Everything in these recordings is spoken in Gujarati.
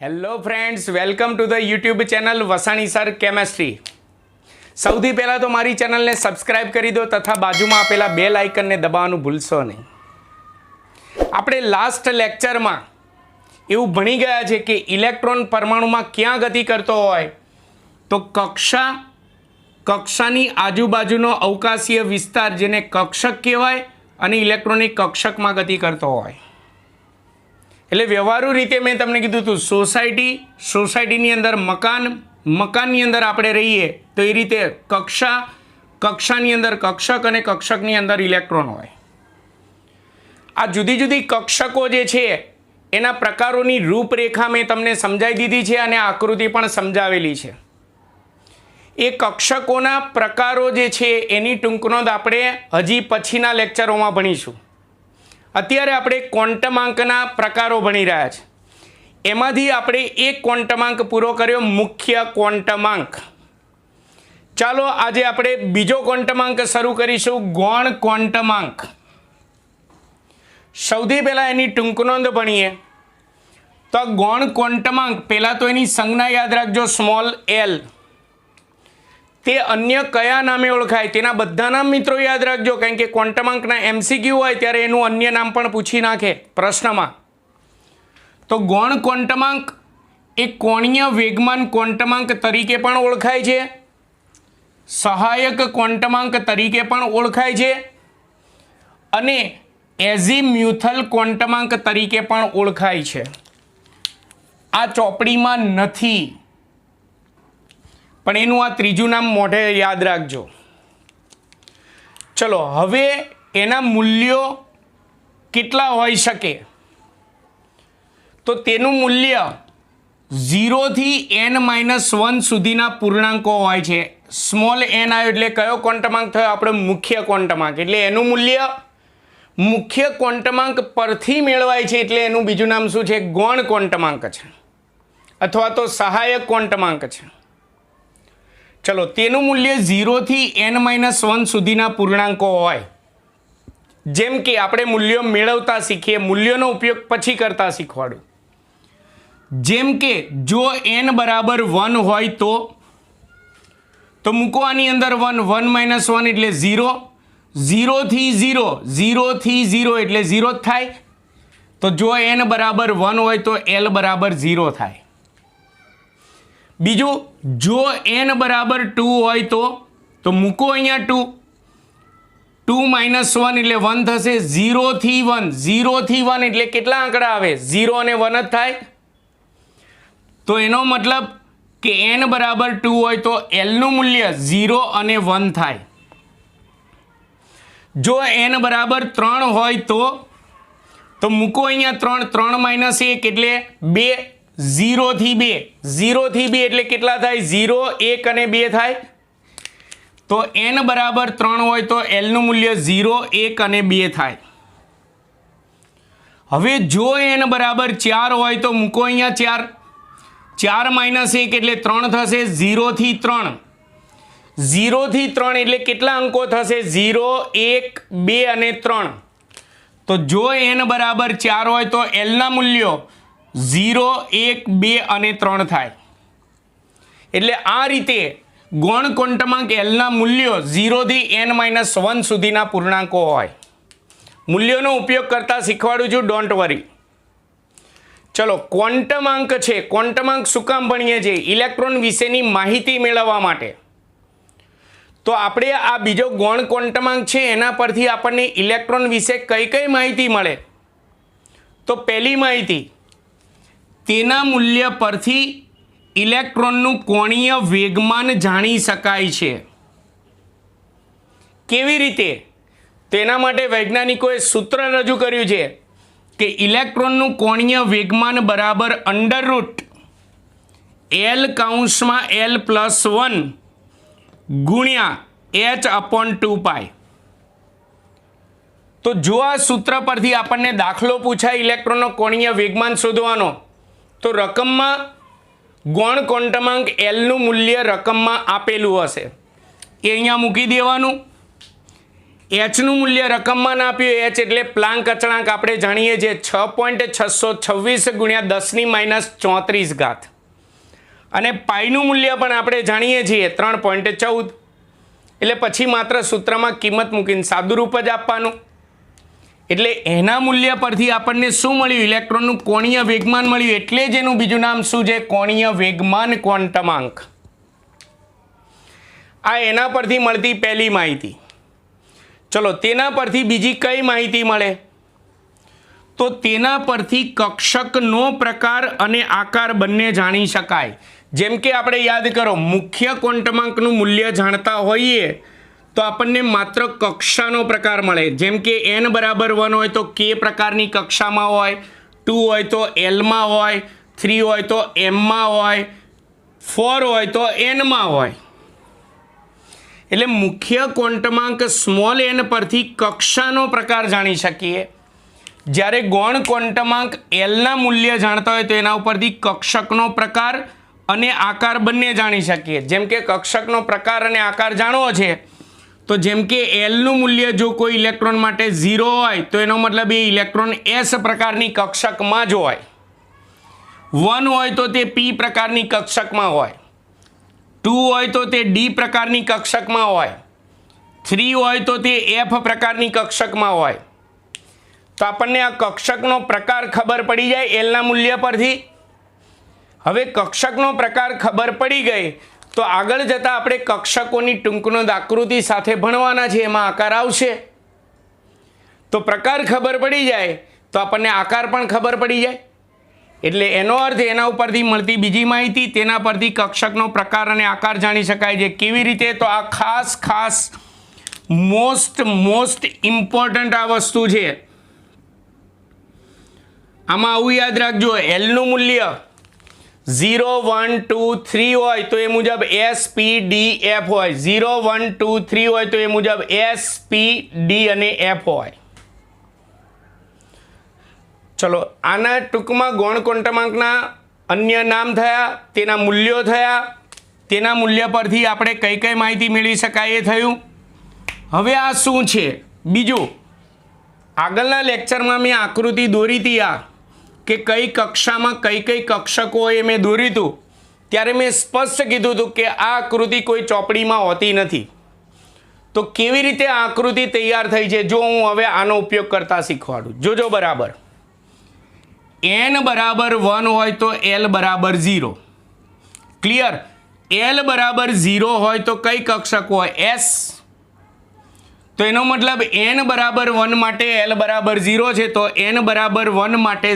Hello friends, welcome to the YouTube channel Vasani sir chemistry. સૌથી પહેલાં તો મારી ચેનલને સબસ્ક્રાઈબ કરી દો તથા બાજુમાં આપેલા બેલ આઇકનને દબાવવાનું ભૂલશો નહીં। આપણે લાસ્ટ લેક્ચરમાં એવું ભણી ગયા છે કે ઇલેક્ટ્રોન પરમાણુમાં ક્યાં ગતિ કરતો હોય તો કક્ષાની આજુબાજુનો અવકાશીય વિસ્તાર જેને કક્ષક કહેવાય અને ઇલેક્ટ્રોન એ કક્ષકમાં ગતિ કરતો હોય। એટલે વ્યવહારુ રીતે મેં તમને કીધું હતું સોસાયટીની અંદર મકાનની અંદર આપણે રહીએ તો એ રીતે કક્ષાની અંદર કક્ષક અને કક્ષકની અંદર ઇલેક્ટ્રોન હોય। આ જુદી જુદી કક્ષકો જે છે એના પ્રકારોની રૂપરેખા મેં તમને સમજાવી દીધી છે અને આકૃતિ પણ સમજાવેલી છે। એ કક્ષકોના પ્રકારો જે છે એની ટૂંકનોંધ આપણે હજી પછીના લેક્ચરોમાં ભણીશું। અત્યારે આપણે ક્વોન્ટમાંકના પ્રકારો ભણી રહ્યા છે। એમાંથી આપણે એક ક્વોન્ટમાંક પૂરો કર્યો, મુખ્ય ક્વોન્ટમાંક। ચાલો આજે આપણે બીજો ક્વોન્ટમાંક શરૂ કરીશું, ગૌણ ક્વોન્ટમાંક। સૌથી પહેલાં એની ટૂંકનોંધ ભણીએ તો ગૌણ ક્વોન્ટમાંક, પહેલાં તો એની સંજ્ઞા યાદ રાખજો, સ્મોલ એલ। તે અન્ય કયા નામે ઓળખાય તેના બધા નામ મિત્રો યાદ રાખજો, કારણ કે ક્વોન્ટમાંકના એમસીક્યુ હોય ત્યારે એનું અન્ય નામ પણ પૂછી નાખે પ્રશ્નમાં। તો ગૌણ ક્વોન્ટમાંક એ કોણીય વેગમાન ક્વોન્ટમાંક તરીકે પણ ઓળખાય છે, સહાયક ક્વોન્ટમાંક તરીકે પણ ઓળખાય છે અને એઝીમ્યુથલ ક્વોન્ટમાંક તરીકે પણ ઓળખાય છે। આ ચોપડીમાં નથી પણ એનું આ ત્રીજું નામ મોઢે યાદ રાખજો। ચલો હવે એના મૂલ્યો કેટલા હોઈ શકે તો તેનું મૂલ્ય 0 થી n-1 સુધીના પૂર્ણાંકો હોય છે। સ્મોલ n આવ્યો એટલે કયો ક્વોન્ટમાંક થયો? આપણો મુખ્ય ક્વોન્ટમાંક। એટલે એનું મૂલ્ય મુખ્ય ક્વોન્ટમાંક પરથી મેળવાય છે એટલે એનું બીજું નામ શું છે? ગૌણ ક્વોન્ટમાંક છે અથવા તો સહાયક ક્વોન્ટમાંક છે। ચલો તેનું મૂલ્ય 0 થી n-1 સુધીના પૂર્ણાંકો હોય। જેમ કે આપણે મૂલ્યો મેળવતા શીખીએ, મૂલ્યોનો ઉપયોગ પછી કરતા શીખવાડું। જેમ કે જો n બરાબર 1 હોય તો મૂકો આની અંદર 1 1 એટલે 0, 0 થી 0 એટલે 0 જ થાય। તો જો n બરાબર 1 હોય તો l બરાબર 0 થાય। બીજું જો n બરાબર 2 હોય તો મૂકો અહીંયા 2 1 એટલે 1 થશે। 0 થી 1 એટલે કેટલા આંકડા આવે? 0 અને 1 જ થાય। તો એનો મતલબ કે n બરાબર 2 હોય તો l નું મૂલ્ય 0 અને 1 થાય। જો n બરાબર 3 હોય તો મૂકો અહીંયા 3 1 એટલે 2, 0 થી 2 એટલે કેટલા થાય? 0 1 અને 2 થાય। તો n બરાબર 3 હોય તો l નું મૂલ્ય 0 1 અને 2 થાય। હવે જો n બરાબર 4 હોય તો મૂકો અહીંયા 4 1 એટલે 3 થશે। 0 થી 3 એટલે કેટલા અંકો થશે? 0 1 2 અને 3। તો જો n બરાબર 4 હોય તો l ના મૂલ્યો 0 1 2 અને 3 થાય। એટલે આ રીતે ગૌણ ક્વોન્ટમાંક l ના મૂલ્યો 0 થી n-1 સુધીના પૂર્ણાંકો હોય। મૂલ્યોનો ઉપયોગ કરતા શીખવાડું છું, ડોન્ટ વરી। ચલો ક્વોન્ટમાંક છે, ક્વોન્ટમાંક શું કામ ભણીએ છીએ? ઇલેક્ટ્રોન વિશેની માહિતી મેળવવા માટે। તો આપણે આ બીજો ગૌણ ક્વોન્ટમાંક છે એના પરથી આપણને ઇલેક્ટ્રોન વિશે કઈ માહિતી મળે? તો પહેલી માહિતી, તેના મૂલ્ય પરથી ઇલેક્ટ્રોનનું કોણીય વેગમાન જાણી શકાય છે। કેવી રીતે? તેના માટે વૈજ્ઞાનિકોએ સૂત્ર રજૂ કર્યું છે કે ઇલેક્ટ્રોનનું કોણીય વેગમાન બરાબર √L(L+1) ગુણ્યા h/2π। તો જો આ સૂત્ર પરથી આપણને દાખલો પૂછાય ઇલેક્ટ્રોનનો કોણીય વેગમાન શોધવાનો તો રકમમાં ગૌણ ક્વોન્ટમાંક L નું મૂલ્ય રકમમાં આપેલું હશે, એ અહીંયા મૂકી દેવાનું। એચનું મૂલ્ય રકમમાં ના આપ્યું, એચ એટલે પ્લાન્ક અચળાંક આપણે જાણીએ છીએ 6.626 ગુણ્યા 10⁻34 અને પાઈનું મૂલ્ય પણ આપણે જાણીએ છીએ 3.14, એટલે પછી માત્ર સૂત્રમાં કિંમત મૂકીને સાદુરૂપ જ આપવાનું. એટલે એના મૂલ્ય પરથી આપણને શું મળ્યું? ઇલેક્ટ્રોનનું કોણીય વેગમાન મળ્યું. એટલે જ એનું બીજું નામ શું છે? કોણીય વેગમાન ક્વોન્ટમાંક. આ એના પરથી મળતી પહેલી માહિતી. ચલો તેના પરથી બીજી કઈ માહિતી મળે? તો તેના પરથી કક્ષકનો પ્રકાર અને આકાર બંને જાણી શકાય. જેમ કે આપણે યાદ કરો, મુખ્ય ક્વોન્ટમાંકનું મૂલ્ય જાણતા હોઈએ તો આપણને માત્ર કક્ષાનો પ્રકાર મળે. જેમ કે n બરાબર 1 હોય તો k પ્રકારની કક્ષામાં હોય, 2 હોય તો Lમાં હોય, 3 હોય તો Mમાં હોય, 4 હોય તો Nમાં હોય. એટલે મુખ્ય ક્વોન્ટમાંક સ્મોલ n પરથી કક્ષાનો પ્રકાર જાણી શકીએ, જ્યારે ગૌણ ક્વોન્ટમાંક Lના મૂલ્ય જાણતા હોય તો એના ઉપરથી કક્ષકનો પ્રકાર અને આકાર બંને જાણી શકીએ. જેમ કે કક્ષકનો પ્રકાર અને આકાર જાણવો છે તો જેમ કે Lનું મૂલ્ય જો કોઈ ઇલેક્ટ્રોન માટે 0 હોય તો એનો મતલબ એ ઇલેક્ટ્રોન S પ્રકારની કક્ષકમાં જ હોય. 1 હોય તો તે P પ્રકારની કક્ષકમાં હોય, 2 હોય તો તે D પ્રકારની કક્ષકમાં હોય, 3 હોય તો તે F પ્રકારની કક્ષકમાં હોય. તો આપણને આ કક્ષકનો પ્રકાર ખબર પડી જાય Lના મૂલ્ય પરથી. હવે કક્ષકનો પ્રકાર ખબર પડી ગઈ તો આગળ જતાં આપણે કક્ષકોની ટૂંકનોંધ આકૃતિ સાથે ભણવાના છે, એમાં આકાર આવશે. તો પ્રકાર ખબર પડી જાય તો આપણને આકાર પણ ખબર પડી જાય. એટલે એનો અર્થ એના ઉપરથી મળતી બીજી માહિતી, તેના પરથી કક્ષકનો પ્રકાર અને આકાર જાણી શકાય છે. કેવી રીતે? તો આ ખાસ મોસ્ટ ઇમ્પોર્ટન્ટ આ વસ્તુ છે. આમાં આવું યાદ રાખજો, Lનું મૂલ્ય 0 1 2 3 હોય તો એ મુજબ S P D F હોય, 0 1 2 3 હોય તો એ મુજબ S P D અને F હોય. ચલો આના ટૂંકમાં ગૌણ ક્વોન્ટમાંકના અન્ય નામ થયા, તેના મૂલ્યો થયા, તેના મૂલ્ય પરથી આપણે કઈ કઈ માહિતી મેળવી શકાય એ થયું. હવે આ શું છે? બીજું, આગળના લેક્ચરમાં મેં આકૃતિ દોરી હતી આ કે કઈ કક્ષામાં કઈ કક્ષકો હોય એ મેં દોર્યું હતું. ત્યારે મેં સ્પષ્ટ કીધું હતું કે આ આકૃતિ કોઈ ચોપડીમાં હોતી નથી. તો કેવી રીતે આ આકૃતિ તૈયાર થઈ છે જો હું હવે આનો ઉપયોગ કરતા શીખવાડું. જોજો બરાબર. n બરાબર 1 હોય તો L બરાબર 0. ક્લિયર? L બરાબર 0 હોય તો કઈ કક્ષક હોય? S. તો એનો મતલબ n બરાબર 1 માટે L બરાબર 0 છે, તો n બરાબર 1 માટે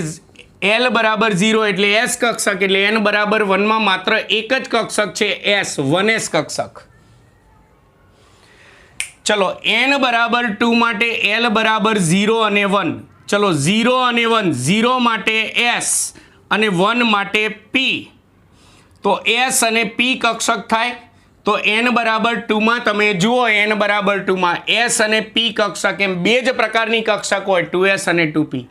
L બરાબર 0 એટલે S કક્ષક, એટલે n બરાબર 1માં માત્ર એક જ કક્ષક છે S, 1s કક્ષક. ચલો n બરાબર 2 માટે L બરાબર 0 અને 1. ચલો 0 અને 1, 0 માટે S અને 1 માટે P. તો S અને P કક્ષક થાય. તો n બરાબર 2માં તમે જુઓ, n બરાબર 2માં S અને P કક્ષક એમ બે જ પ્રકારની કક્ષક હોય, 2S અને 2P.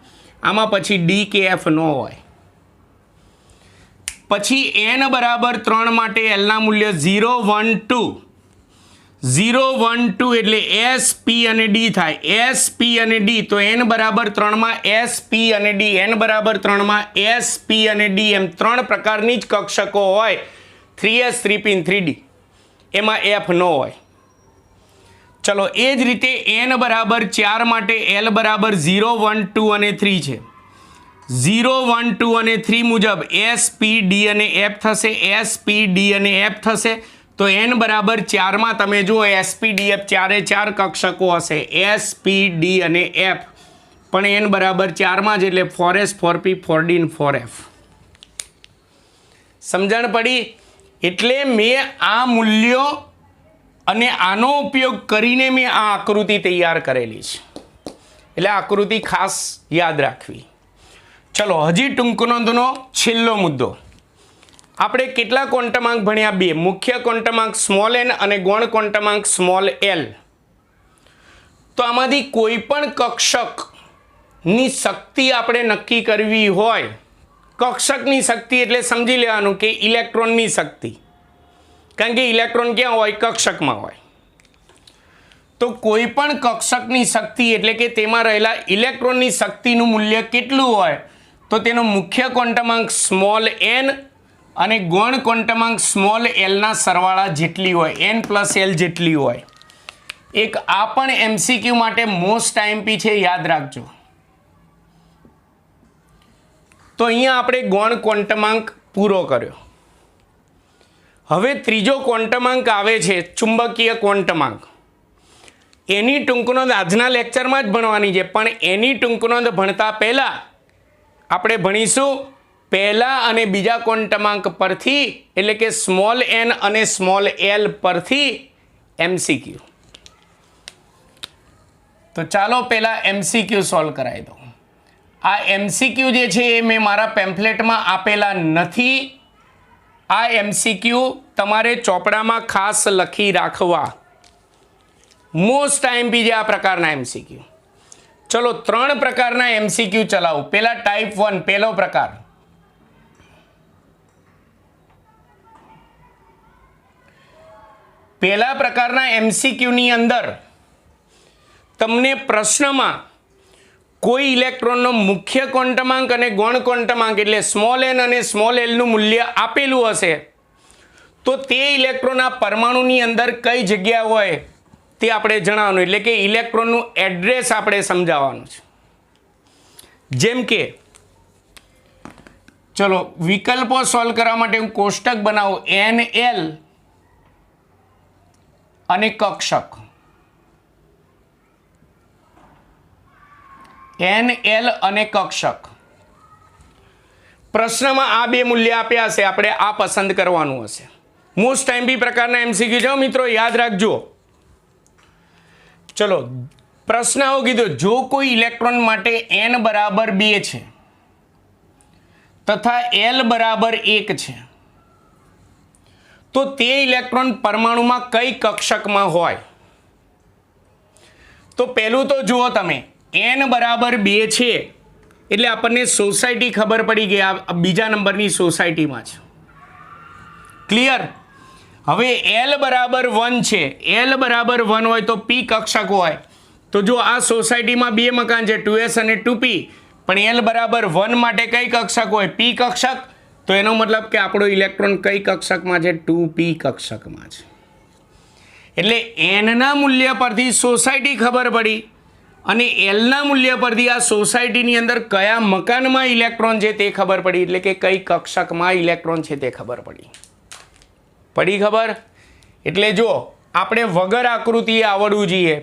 આમાં પછી D કે F ન હોય. પછી n બરાબર 3 માટે Lના મૂલ્ય 0 1 2. 0 1 2 એટલે S P અને D થાય. S P અને D, તો n બરાબર 3માં S P અને D, n બરાબર 3માં S P અને D એમ ત્રણ પ્રકારની જ કક્ષકો હોય, 3S 3P અને 3D. એમાં F ન હોય. ચલો એ જ રીતે n બરાબર 4 માટે L બરાબર 0 1 2 અને 3 છે. 0 1 2 અને 3 મુજબ S P D અને F થશે, S P D અને F થશે. તો n બરાબર 4માં તમે જુઓ S P D F ચારે ચાર કક્ષકો હશે, S P D અને F. પણ n બરાબર 4માં જ, એટલે 4S 4P 4D અને 4F. સમજણ પડી? એટલે મેં આ મૂલ્યો અને આનો ઉપયોગ કરીને મેં આ આકૃતિ તૈયાર કરેલી છે. એટલે આકૃતિ ખાસ યાદ રાખવી. ચલો હજી ટૂંક નોંધનો છેલ્લો મુદ્દો. આપણે કેટલા ક્વોન્ટમાંક ભણ્યા? બે. મુખ્ય ક્વોન્ટમાંક સ્મોલ n અને ગૌણ ક્વોન્ટમાંક સ્મોલ l. તો આમાંથી કોઈ પણ કક્ષકની શક્તિ આપણે નક્કી કરવી હોય, કક્ષકની શક્તિ એટલે સમજી લેવાનું કે ઇલેક્ટ્રોનની શક્તિ, કારણ કે ઇલેક્ટ્રોન ક્યાં હોય? કક્ષકમાં હોય. તો કોઈ પણ કક્ષકની શક્તિ એટલે કે તેમાં રહેલા ઇલેક્ટ્રોનની શક્તિનું મૂલ્ય કેટલું હોય તો તેનો મુખ્ય ક્વોન્ટમાંક સ્મોલ n અને ગૌણ ક્વોન્ટમાંક સ્મોલ એલના સરવાળા જેટલી હોય, n પ્લસ એલ જેટલી હોય. એક આ પણ એમસીક્યુ માટે મોસ્ટ આઈએમપી છે, યાદ રાખજો. તો અહીંયા આપણે ગૌણ ક્વોન્ટમાંક પૂરો કર્યો. હવે ત્રીજો ક્વોન્ટમાંક આવે છે ચુંબકીય ક્વોન્ટમાંક. એની ટૂંકનોંધ આજના લેક્ચરમાં જ ભણવાની છે, પણ એની ટૂંકનોંધ ભણતા પહેલાં આપણે ભણીશું પહેલા અને બીજા ક્વોન્ટમાંક પરથી, એટલે કે સ્મોલ n અને સ્મોલ l પરથી એમસીક્યુ. તો ચાલો પહેલાં એમસીક્યુ સોલ્વ કરાવી દો. આ એમસીક્યુ જે છે એ મેં મારા પેમ્ફલેટમાં આપેલા નથી. આ એમસીક્યુ તમારે ચોપડામાં ખાસ લખી રાખવા. મોસ્ટ આઈએમપી જે આ પ્રકારના એમસીક્યુ. ચલો 3 પ્રકારના એમસીક્યુ ચલાવું. પહેલા ટાઈપ 1 પહેલો પ્રકાર. પહેલા પ્રકારના એમસીક્યુની અંદર તમને પ્રશ્નમાં કોઈ ઇલેક્ટ્રોનનો મુખ્ય ક્વોન્ટમાંક અને ગૌણ ક્વોન્ટમાંક એટલે સ્મોલ n અને સ્મોલ એલનું મૂલ્ય આપેલું હશે તો તે ઇલેક્ટ્રોનના પરમાણુની અંદર કઈ જગ્યા હોય તે આપણે જણાવવાનું, એટલે કે ઇલેક્ટ્રોનનું એડ્રેસ આપણે સમજાવવાનું છે. જેમ કે ચલો વિકલ્પો સોલ્વ કરવા માટે હું કોષ્ટક બનાવું. NL અને કક્ષક, NL અને કક્ષક. પ્રશ્નમાં આ બે મૂલ્ય આપ્યા હશે, આપણે આ પસંદ કરવાનું હશે. મોસ્ટ આઈએમપી પ્રકારના એમસીક્યુ છે મિત્રો, યાદ રાખજો. ચલો પ્રશ્ન આવો કીધો, જો કોઈ ઇલેક્ટ્રોન માટે n બરાબર 2 છે તથા l બરાબર 1 છે તો તે ઇલેક્ટ્રોન પરમાણુમાં કઈ કક્ષકમાં હોય? તો પહેલું તો જુઓ તમે, n બરાબર 2 છે એટલે આપણને સોસાયટી ખબર પડી ગઈ, આ બીજા નંબરની સોસાયટીમાં છે. ક્લિયર? હવે L બરાબર 1 છે, L બરાબર 1 હોય તો P કક્ષક હોય. તો જો આ સોસાયટીમાં 2 મકાન છે 2S અને 2P, પણ L બરાબર 1 માટે કઈ કક્ષક હોય? P કક્ષક. તો એનો મતલબ કે આપણો ઇલેક્ટ્રોન કઈ કક્ષકમાં છે? 2P કક્ષકમાં છે. એટલે n ના મૂલ્ય પરથી સોસાયટી ખબર પડી અને L ના મૂલ્ય પરથી આ સોસાયટીની અંદર કયા મકાનમાં ઇલેક્ટ્રોન છે તે ખબર પડી, એટલે કે કઈ કક્ષકમાં ઇલેક્ટ્રોન છે તે ખબર પડી. પડી ખબર? એટલે જો આપણે વગર આકૃતિ આવડવું જોઈએ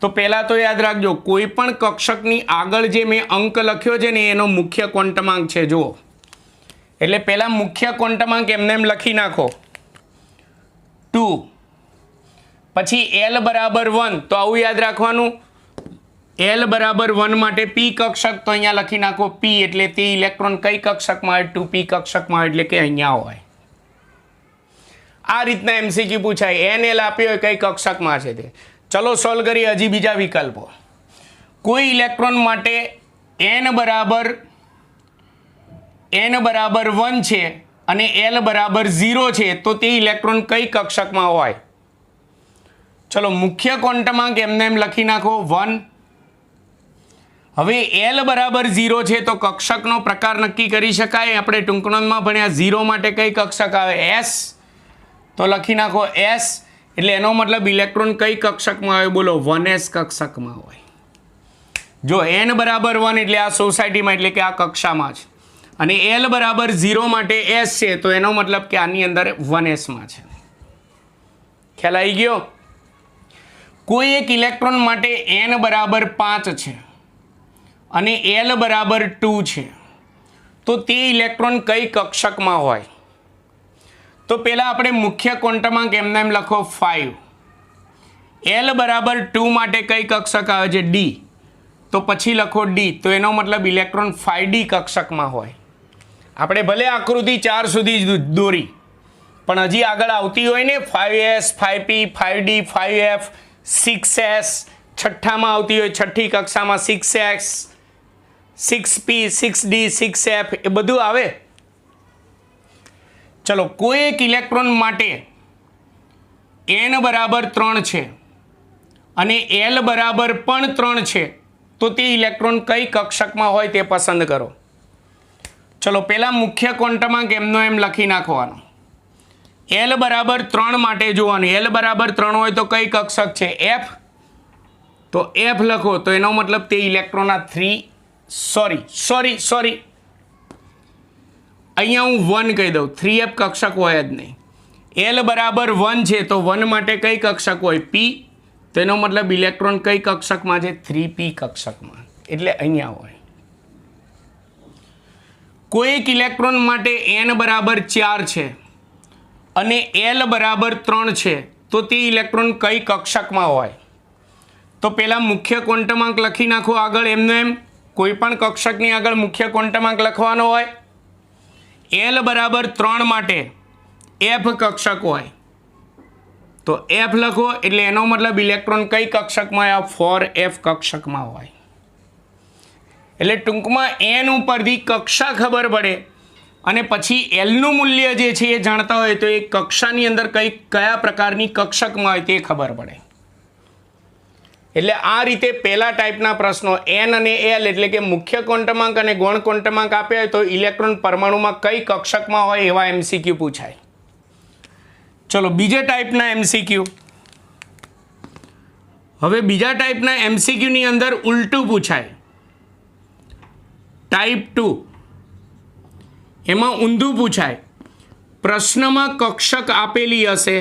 તો પહેલાં તો યાદ રાખજો, કોઈ પણ કક્ષકની આગળ જે મેં અંક લખ્યો છે ને એનો મુખ્ય ક્વોન્ટમાંક છે. જુઓ, એટલે પહેલાં મુખ્ય ક્વોન્ટમાંક એમને એમ લખી નાખો 2, પછી L બરાબર 1 તો આવું યાદ રાખવાનું. L બરાબર 1 માટે P કક્ષક તો અહીંયા લખી નાખો P, એટલે તે ઇલેક્ટ્રોન કઈ કક્ષકમાં હોય? 2P કક્ષકમાં, એટલે કે અહીંયા હોય. આ રીતના એમસીક્યુ પૂછાય. NL આપ્યો હોય કઈ કક્ષકમાં છે તે. ચલો સોલ્વ કરીએ હજી બીજા વિકલ્પો. કોઈ ઇલેક્ટ્રોન માટે n બરાબર 1 છે અને L બરાબર 0 છે તો તે ઇલેક્ટ્રોન કઈ કક્ષકમાં હોય? ચલો મુખ્ય ક્વોન્ટમાંક એમને એમ લખી નાખો 1. હવે L બરાબર 0 છે તો કક્ષકનો પ્રકાર નક્કી કરી શકાય. આપણે ટૂંકનોંધમાં ભણ્યા 0 માટે કઈ કક્ષક આવે? S. તો લખી નાખો S, એટલે એનો મતલબ ઇલેક્ટ્રોન કઈ કક્ષકમાં આવે? બોલો, 1s કક્ષકમાં હોય. જો n બરાબર 1 એટલે આ સોસાયટીમાં, એટલે કે આ કક્ષામાં છે, અને L બરાબર 0 માટે S છે તો એનો મતલબ કે આની અંદર 1sમાં છે. ખ્યાલ આવી ગયો? કોઈ એક ઇલેક્ટ્રોન માટે n બરાબર 5 છે અને L બરાબર 2 છે તો તે ઇલેક્ટ્રોન કઈ કક્ષકમાં હોય? તો પહેલાં આપણે મુખ્ય ક્વોન્ટમાંક એમને એમ લખો 5. L બરાબર 2 માટે કઈ કક્ષક આવે છે? D. તો પછી લખો D, તો એનો મતલબ ઇલેક્ટ્રોન 5D કક્ષકમાં હોય. આપણે ભલે આકૃતિ 4 સુધી જ દોરી, પણ હજી આગળ આવતી હોય ને 5S, 5P, 5D, 5F, 6S, છઠ્ઠામાં આવતી હોય, છઠ્ઠી કક્ષામાં 6X, 6P, 6D, 6F, એ બધું આવે. ચલો કોઈ એક ઇલેક્ટ્રોન માટે n બરાબર 3 છે અને એલ બરાબર પણ 3 છે તો તે ઇલેક્ટ્રોન કઈ કક્ષકમાં હોય તે પસંદ કરો. ચલો પહેલાં મુખ્ય ક્વોન્ટમાંક એમનો એમ લખી નાખવાનો. એલ બરાબર 3 માટે જોવાનું. એલ બરાબર 3 હોય તો કઈ કક્ષક છે? એફ. તો એફ લખો તો એનો મતલબ તે ઇલેક્ટ્રોનના 3 સોરી અહીંયા હું 1 કહી દઉં. 3f કક્ષક હોય જ નહીં. એલ બરાબર 1 છે તો 1 માટે કઈ કક્ષક હોય? પી. તેનો મતલબ ઇલેક્ટ્રોન કઈ કક્ષકમાં છે? 3p કક્ષકમાં, એટલે અહીંયા હોય. કોઈ એક ઇલેક્ટ્રોન માટે n બરાબર 4 છે અને l બરાબર 3 છે તો તે ઇલેક્ટ્રોન કઈ કક્ષકમાં હોય? તો પહેલાં મુખ્ય ક્વોન્ટમાંક લખી નાખો આગળ એમને એમ. કોઈ પણ કક્ષકની આગળ મુખ્ય ક્વોન્ટમાંક લખવાનો હોય. l બરાબર 3 માટે f કક્ષક હોય તો f લખો, એટલે એનો મતલબ ઇલેક્ટ્રોન કઈ કક્ષકમાં હોય? 4f કક્ષકમાં હોય. એટલે ટૂંકમાં n ઉપરથી કક્ષા ખબર પડે અને પછી એલનું મૂલ્ય જે છે એ જાણતા હોય તો એ કક્ષાની અંદર કયા પ્રકારની કક્ષકમાં હોય તે ખબર પડે. એટલે આ રીતે પહેલા ટાઈપના પ્રશ્નો n અને l એટલે કે મુખ્ય ક્વોન્ટમાંક અને ગૌણ ક્વોન્ટમાંક આપ્યા હોય તો ઇલેક્ટ્રોન પરમાણુમાં કઈ કક્ષકમાં હોય એવા MCQ પૂછાય. ચલો બીજા ટાઈપના MCQ. હવે બીજા ટાઈપના MCQની અંદર ઉલટું પૂછાય. ટાઈપ 2 એમાં ઊંધું પૂછાય. પ્રશ્નમાં કક્ષક આપેલી હશે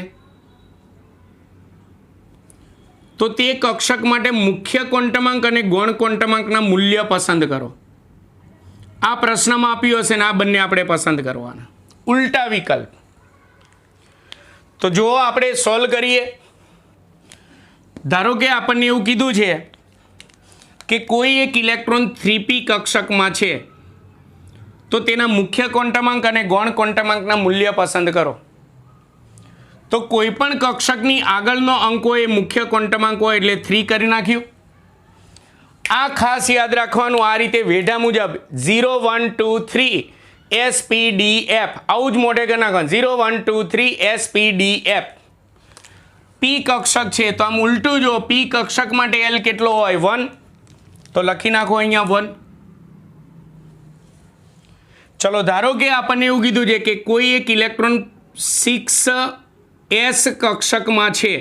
તો તે કક્ષક માટે મુખ્ય ક્વોન્ટમાંક અને ગૌણ ક્વોન્ટમાંકના મૂલ્ય પસંદ કરો. આ પ્રશ્નમાં આપ્યું હશે ને આ બંને આપણે પસંદ કરવાના. ઉલટા વિકલ્પ. તો જો આપણે સોલ્વ કરીએ. ધારો કે આપણને એવું કીધું છે કે કોઈ એક ઇલેક્ટ્રોન 3p કક્ષકમાં છે તો તેના મુખ્ય ક્વોન્ટમાંક અને ગૌણ ક્વોન્ટમાંકના મૂલ્ય પસંદ કરો. તો કોઈ પણ કક્ષકની આગળનો અંક હોય એ મુખ્ય ક્વોન્ટમાંક હોય એટલે 3 કરી નાખ્યું. આ ખાસ યાદ રાખવાનું. આ રીતે વેઢા મુજબ 0 1 2 3 SPDF આવું જ મોઢે કરી નાખવાનું. 0 1 2 3 SPDF. p કક્ષક છે તો આમ ઉલટું જો. p કક્ષક માટે l કેટલો હોય? 1. તો લખી નાખો અહીંયા 1. ચલો ધારો કે આપણને એવું કીધું છે કે કોઈ એક ઇલેક્ટ્રોન 6s કક્ષકમાં છે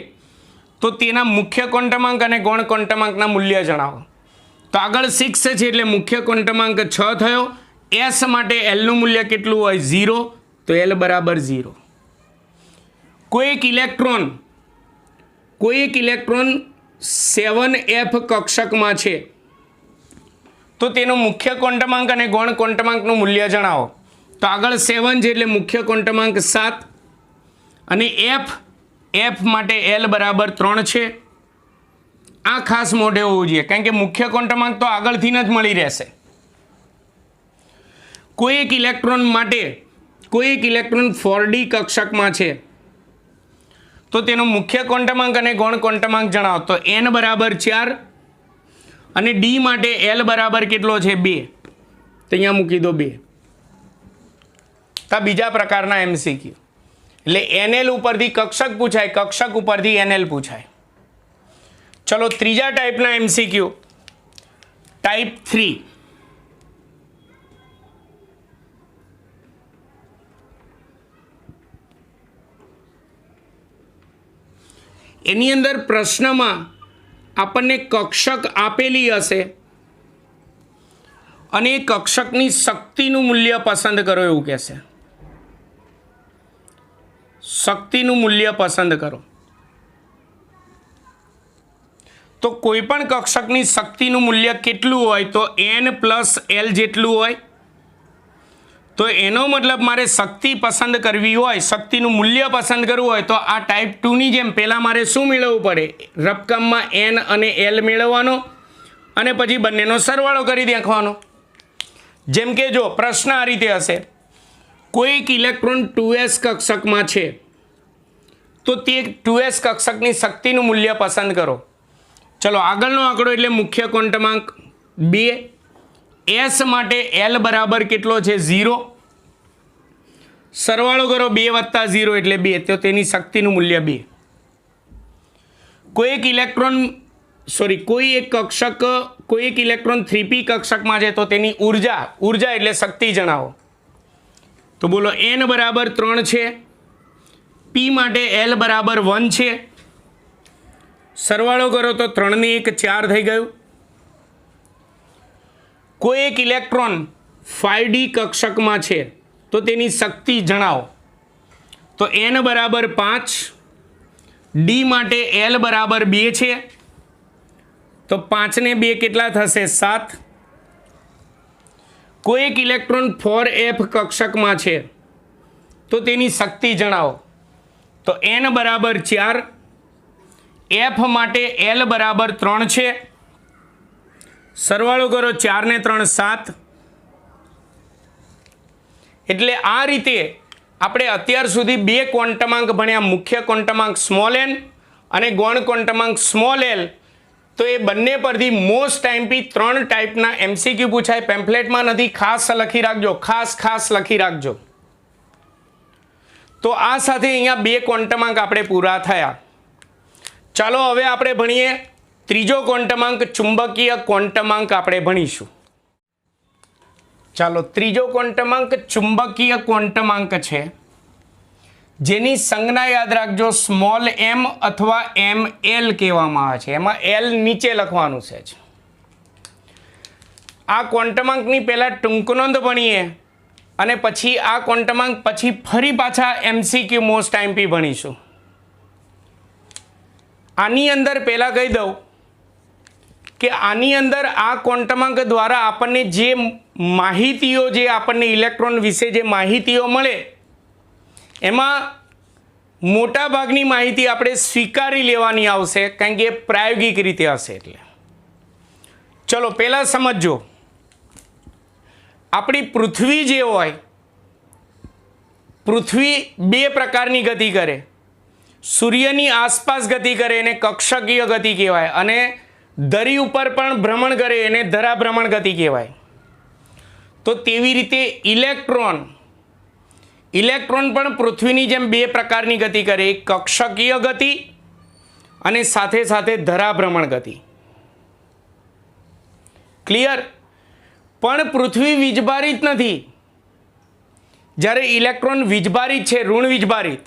તો તેના મુખ્ય ક્વોન્ટમાંક અને ગૌણ ક્વોન્ટમાંકના મૂલ્ય જણાવો. તો આગળ 6 છે એટલે મુખ્ય ક્વોન્ટમાંક 6 થયો. s માટે lનું મૂલ્ય કેટલું હોય? 0. તો l બરાબર 0. કોઈ એક ઇલેક્ટ્રોન 7f કક્ષકમાં છે તો તેનો મુખ્ય ક્વોન્ટમાંક અને ગૌણ ક્વોન્ટમાંકનું મૂલ્ય જણાવો. તો આગળ 7 છે એટલે મુખ્ય ક્વોન્ટમાંક 7 અને f માટે l બરાબર 3 છે. આ ખાસ મોઢે હોવું જોઈએ કારણ કે મુખ્ય ક્વોન્ટમાંક તો આગળથી જ મળી રહેશે. કોઈ એક ઇલેક્ટ્રોન 4d કક્ષકમાં છે તો તેનો મુખ્ય ક્વોન્ટમાંક અને ગૌણ ક્વોન્ટમાંક જણાવો. તો n બરાબર 4 અને d માટે l બરાબર કેટલો છે? 2. તો અહીંયા મૂકી દો 2. આ બીજા પ્રકારના MCQ. એટલે NL ઉપરથી કક્ષક પૂછાય, કક્ષક ઉપરથી NL પૂછાય. ચલો ત્રીજા ટાઈપના MCQ. ટાઈપ 3. એની અંદર પ્રશ્નમાં આપણને કક્ષક આપેલી હશે અને એ કક્ષકની શક્તિનું મૂલ્ય પસંદ કરો એવું કહેશે. શક્તિનું મૂલ્ય પસંદ કરો. તો કોઈ પણ કક્ષકની શક્તિનું મૂલ્ય કેટલું હોય? તો n + l જેટલું હોય. તો એનો મતલબ મારે શક્તિ પસંદ કરવી હોય, શક્તિનું મૂલ્ય પસંદ કરવું હોય તો આ ટાઈપ 2ની જેમ પહેલાં મારે શું મેળવવું પડે? રકમમાં n અને l મેળવવાનો અને પછી બંનેનો સરવાળો કરી નાખવાનો. જેમ કે જો પ્રશ્ન આ રીતે હશે. કોઈ એક ઇલેક્ટ્રોન 2s કક્ષકમાં છે તો તે 2s કક્ષકની શક્તિનું મૂલ્ય પસંદ કરો. ચલો આગળનો આંકડો એટલે મુખ્ય ક્વોન્ટમાંક 2. s માટે l બરાબર કેટલો છે? 0. સરવાળો કરો 2 + 0 એટલે 2. તો તેની શક્તિનું મૂલ્ય 2. કોઈ એક ઇલેક્ટ્રોન 3p કક્ષકમાં છે તો તેની ઉર્જા એટલે શક્તિ જણાવો. તો બોલો n બરાબર 3 છે, p માટે l બરાબર 1 છે. સરવાળો કરો તો 3 ને 1 4 થઈ ગયું. કોઈ એક ઇલેક્ટ્રોન 5d કક્ષકમાં છે તો તેની શક્તિ જણાવો. તો n બરાબર 5, d માટે l બરાબર 2 છે. તો 5 ને 2 કેટલા થશે? 7. કોઈ એક ઇલેક્ટ્રોન 4f કક્ષકમાં છે તો તેની શક્તિ જણાવો. તો n બરાબર 4, f માટે l બરાબર 3 છે. સરવાળો કરો 4 ને 3 7. એટલે આ રીતે આપણે અત્યાર સુધી 2 ક્વોન્ટમાંક ભણ્યા, મુખ્ય ક્વોન્ટમાંક સ્મોલ n અને ગૌણ ક્વોન્ટમાંક સ્મોલ l. તો એ બંને પરથી મોસ્ટ ટાઈમથી 3 ટાઈપના MCQ પૂછાય. પેમ્પલેટમાં નથી, ખાસ લખી રાખજો, ખાસ લખી રાખજો. તો આ સાથે અહીંયા 2 ક્વોન્ટમાંક આપણે પૂરા થયા. ચાલો હવે આપણે ભણીએ ત્રીજો ક્વોન્ટમાંક, ચુંબકીય ક્વોન્ટમાંક આપણે ભણીશું. ચાલો, ત્રીજો ક્વોન્ટમાંક ચુંબકીય ક્વોન્ટમાંક છે, જેની સંજ્ઞા યાદ રાખજો સ્મોલ m અથવા ml કહેવામાં આવે છે. એમાં l નીચે લખવાનું છે. આ ક્વોન્ટમાંકની પહેલાં ટૂંકનોંધ ભણીએ અને પછી આ ક્વોન્ટમાંક પછી ફરી પાછા MCQ મોસ્ટ ટાઈમથી ભણીશું. આની અંદર પહેલાં કહી દઉં કે આની અંદર આ ક્વોન્ટમાંક દ્વારા આપણને જે માહિતીઓ, જે આપણને ઇલેક્ટ્રોન વિશે જે માહિતીઓ મળે એમાં મોટા ભાગની માહિતી આપણે સ્વીકારી લેવાની આવશે, કારણ કે એ પ્રાયોગિક રીતે હશે. એટલે ચલો પહેલાં સમજો. આપણી પૃથ્વી જે હોય, પૃથ્વી 2 પ્રકારની ગતિ કરે. સૂર્યની આસપાસ ગતિ કરે એને કક્ષકીય ગતિ કહેવાય, અને ધરી ઉપર પણ ભ્રમણ કરે એને ધરાભ્રમણ ગતિ કહેવાય. તો તેવી રીતે ઇલેક્ટ્રોન પણ પૃથ્વીની જેમ 2 પ્રકારની ગતિ કરે, એક કક્ષકીય ગતિ અને સાથે સાથે ધરાભ્રમણ ગતિ. ક્લિયર? પણ પૃથ્વી વીજભારિત નથી. જ્યારે ઇલેક્ટ્રોન વીજભારિત છે, ઋણ વીજભારિત,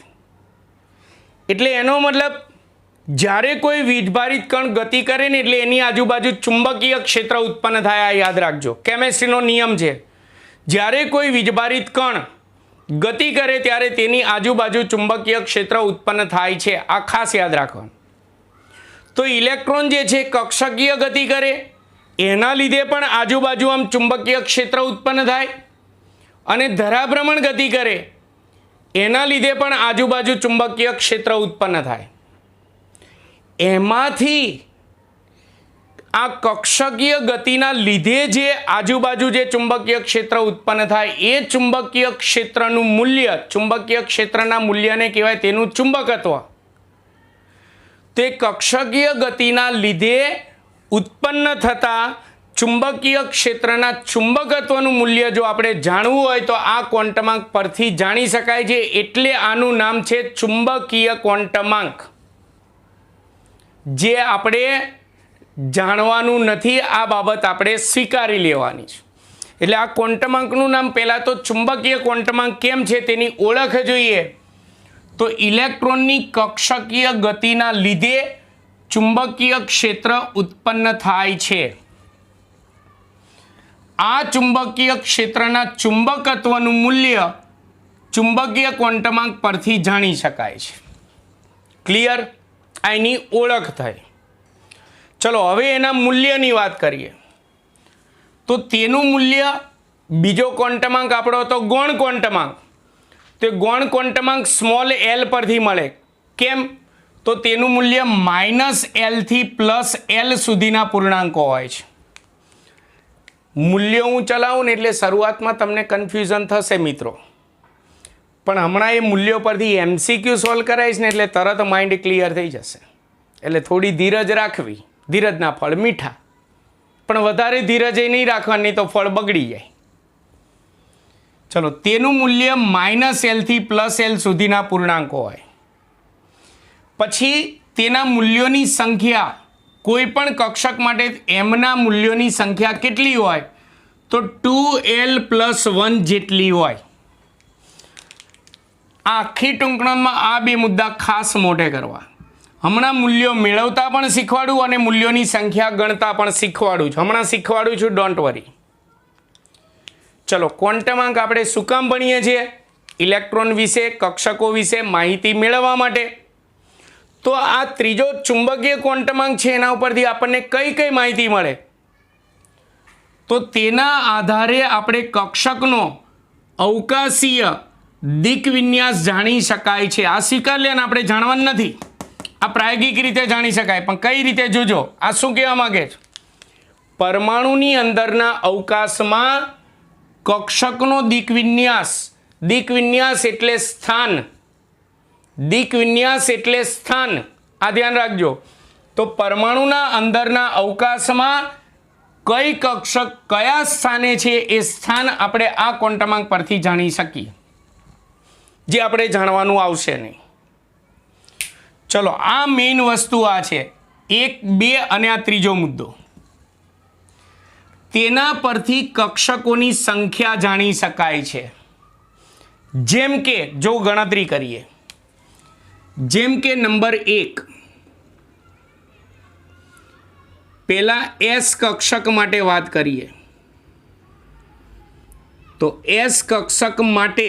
એટલે એનો મતલબ જ્યારે કોઈ વીજભારિત કણ ગતિ કરે ને એટલે એની આજુબાજુ ચુંબકીય ક્ષેત્ર ઉત્પન્ન થાય. આ યાદ રાખજો, કેમેસ્ટ્રીનો નિયમ છે. જ્યારે કોઈ વીજભારિત કણ ગતિ કરે ત્યારે તેની આજુબાજુ ચુંબકીય ક્ષેત્ર ઉત્પન્ન થાય છે. આ ખાસ યાદ રાખવાનું. તો ઇલેક્ટ્રોન જે છે કક્ષકીય ગતિ કરે, એના લીધે પણ આજુબાજુ આમ ચુંબકીય ક્ષેત્ર ઉત્પન્ન થાય, અને ધરાભ્રમણ ગતિ કરે એના લીધે પણ આજુબાજુ ચુંબકીય ક્ષેત્ર ઉત્પન્ન થાય. એમાંથી આ કક્ષકીય ગતિના લીધે જે આજુબાજુ જે ચુંબકીય ક્ષેત્ર ઉત્પન્ન થાય એ ચુંબકીય ક્ષેત્રનું મૂલ્ય, ચુંબકીય ક્ષેત્રના મૂલ્યને કહેવાય તેનું ચુંબકત્વ. તે કક્ષકીય ગતિના લીધે ઉત્પન્ન થતા ચુંબકીય ક્ષેત્રના ચુંબકત્વનું મૂલ્ય જો આપણે જાણવું હોય તો આ ક્વોન્ટમાંક પરથી જાણી શકાય છે. એટલે આનું નામ છે ચુંબકીય ક્વોન્ટમાંક. જે આપણે જાણવાનું નથી, આ બાબત આપણે સ્વીકારી લેવાની છે. એટલે આ ક્વોન્ટમાંકનું નામ પહેલાં તો ચુંબકીય ક્વોન્ટમાંક કેમ છે તેની ઓળખ જોઈએ. તો ઇલેક્ટ્રોનની કક્ષકીય ગતિના લીધે ચુંબકીય ક્ષેત્ર ઉત્પન્ન થાય છે. આ ચુંબકીય ક્ષેત્રના ચુંબકત્વનું મૂલ્ય ચુંબકીય ક્વોન્ટમાંક પરથી જાણી શકાય છે. ક્લિયર? આ એની ઓળખ થઈ. ચલો હવે એના મૂલ્યની વાત કરીએ. તો તેનું મૂલ્ય, બીજો ક્વોન્ટમાંક આપણો હતો ગૌણ ક્વોન્ટમાંક. તો ગૌણ ક્વોન્ટમાંક સ્મોલ l પરથી મળે. કેમ? તો તેનું મૂલ્ય -l થી +l સુધીના પૂર્ણાંકો હોય છે. મૂલ્યો હું ચલાવું ને એટલે શરૂઆતમાં તમને કન્ફ્યુઝન થશે મિત્રો, પણ હમણાં એ મૂલ્યો પરથી MCQ સોલ્વ કરાવીશ ને એટલે તરત માઇન્ડ ક્લિયર થઈ જશે. એટલે થોડી ધીરજ રાખવી. ધીરજના ફળ મીઠા, પણ વધારે ધીરજ એ નહીં રાખવાની, તો ફળ બગડી જાય. ચલો, તેનું મૂલ્ય -l થી +l સુધીના પૂર્ણાંકો હોય. પછી તેના મૂલ્યોની સંખ્યા કોઈ પણ કક્ષક માટે એમના મૂલ્યોની સંખ્યા કેટલી હોય તો 2l+1 જેટલી હોય. આખી ટૂંકણમાં આ બે મુદ્દા ખાસ મોઢે કરવા. હમણાં મૂલ્યો મેળવતા પણ શીખવાડું અને મૂલ્યોની સંખ્યા ગણતા પણ શીખવાડું છું. હમણાં શીખવાડું છું, ડોન્ટ વરી. ચલો, ક્વોન્ટમાંક આપણે શું કામ ભણીએ છીએ? ઇલેક્ટ્રોન વિશે, કક્ષકો વિશે માહિતી મેળવવા માટે. તો આ ત્રીજો ચુંબકીય ક્વોન્ટમાંક છે, એના ઉપરથી આપણને કઈ કઈ માહિતી મળે? તો તેના આધારે આપણે કક્ષકનો અવકાશીય દિક વિન્યાસ જાણી શકાય છે. આ સ્વીકાર લે, આપણે જાણવાનું નથી. આ પ્રાયોગિક રીતે જાણી શકાય, પણ કઈ રીતે જોજો. આ શું કહેવા માંગે છે? પરમાણુની અંદરના અવકાશમાં કક્ષકનો દિક વિન્યાસ એટલે સ્થાન. દિક વિન્યાસ એટલે સ્થાન. આ ધ્યાન રાખજો. તો પરમાણુના અંદરના અવકાશમાં કઈ કક્ષક કયા સ્થાને છે એ સ્થાન આપણે આ ક્વોન્ટમાંક પરથી જાણી શકીએ, જે આપણે જાણવાનું આવશે નહીં. ચલો, આ મેઇન વસ્તુ આ છે 1, 2 અને આ ત્રીજો મુદ્દો. તેના પરથી કક્ષકોની સંખ્યા જાણી શકાય છે. જેમ કે જો ગણતરી કરીએ, જેમ કે નંબર 1, પહેલા S કક્ષક માટે વાત કરીએ. તો S કક્ષક માટે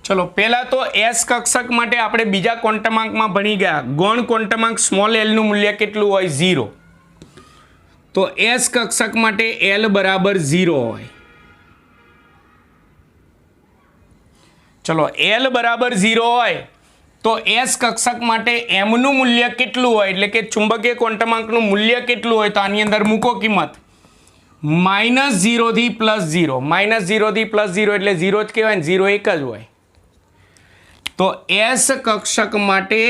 ચલો, પહેલા તો S કક્ષક માટે આપણે બીજા ક્વોન્ટમાંકમાં ભણી ગયા. ગૌણ ક્વોન્ટમાંક સ્મોલ l નું મૂલ્ય કેટલું હોય? 0. તો S કક્ષક માટે l બરાબર 0 હોય. ચલો, l બરાબર 0 હોય તો S કક્ષક માટે m નું મૂલ્ય કેટલું હોય, એટલે કે ચુંબકીય ક્વોન્ટમાંકનું મૂલ્ય કેટલું હોય? તો આની અંદર મૂકો કિંમત -0 થી +0. -0 થી +0 એટલે 0 જ કહેવાય ને, 0 એક જ હોય. તો S કક્ષક માટે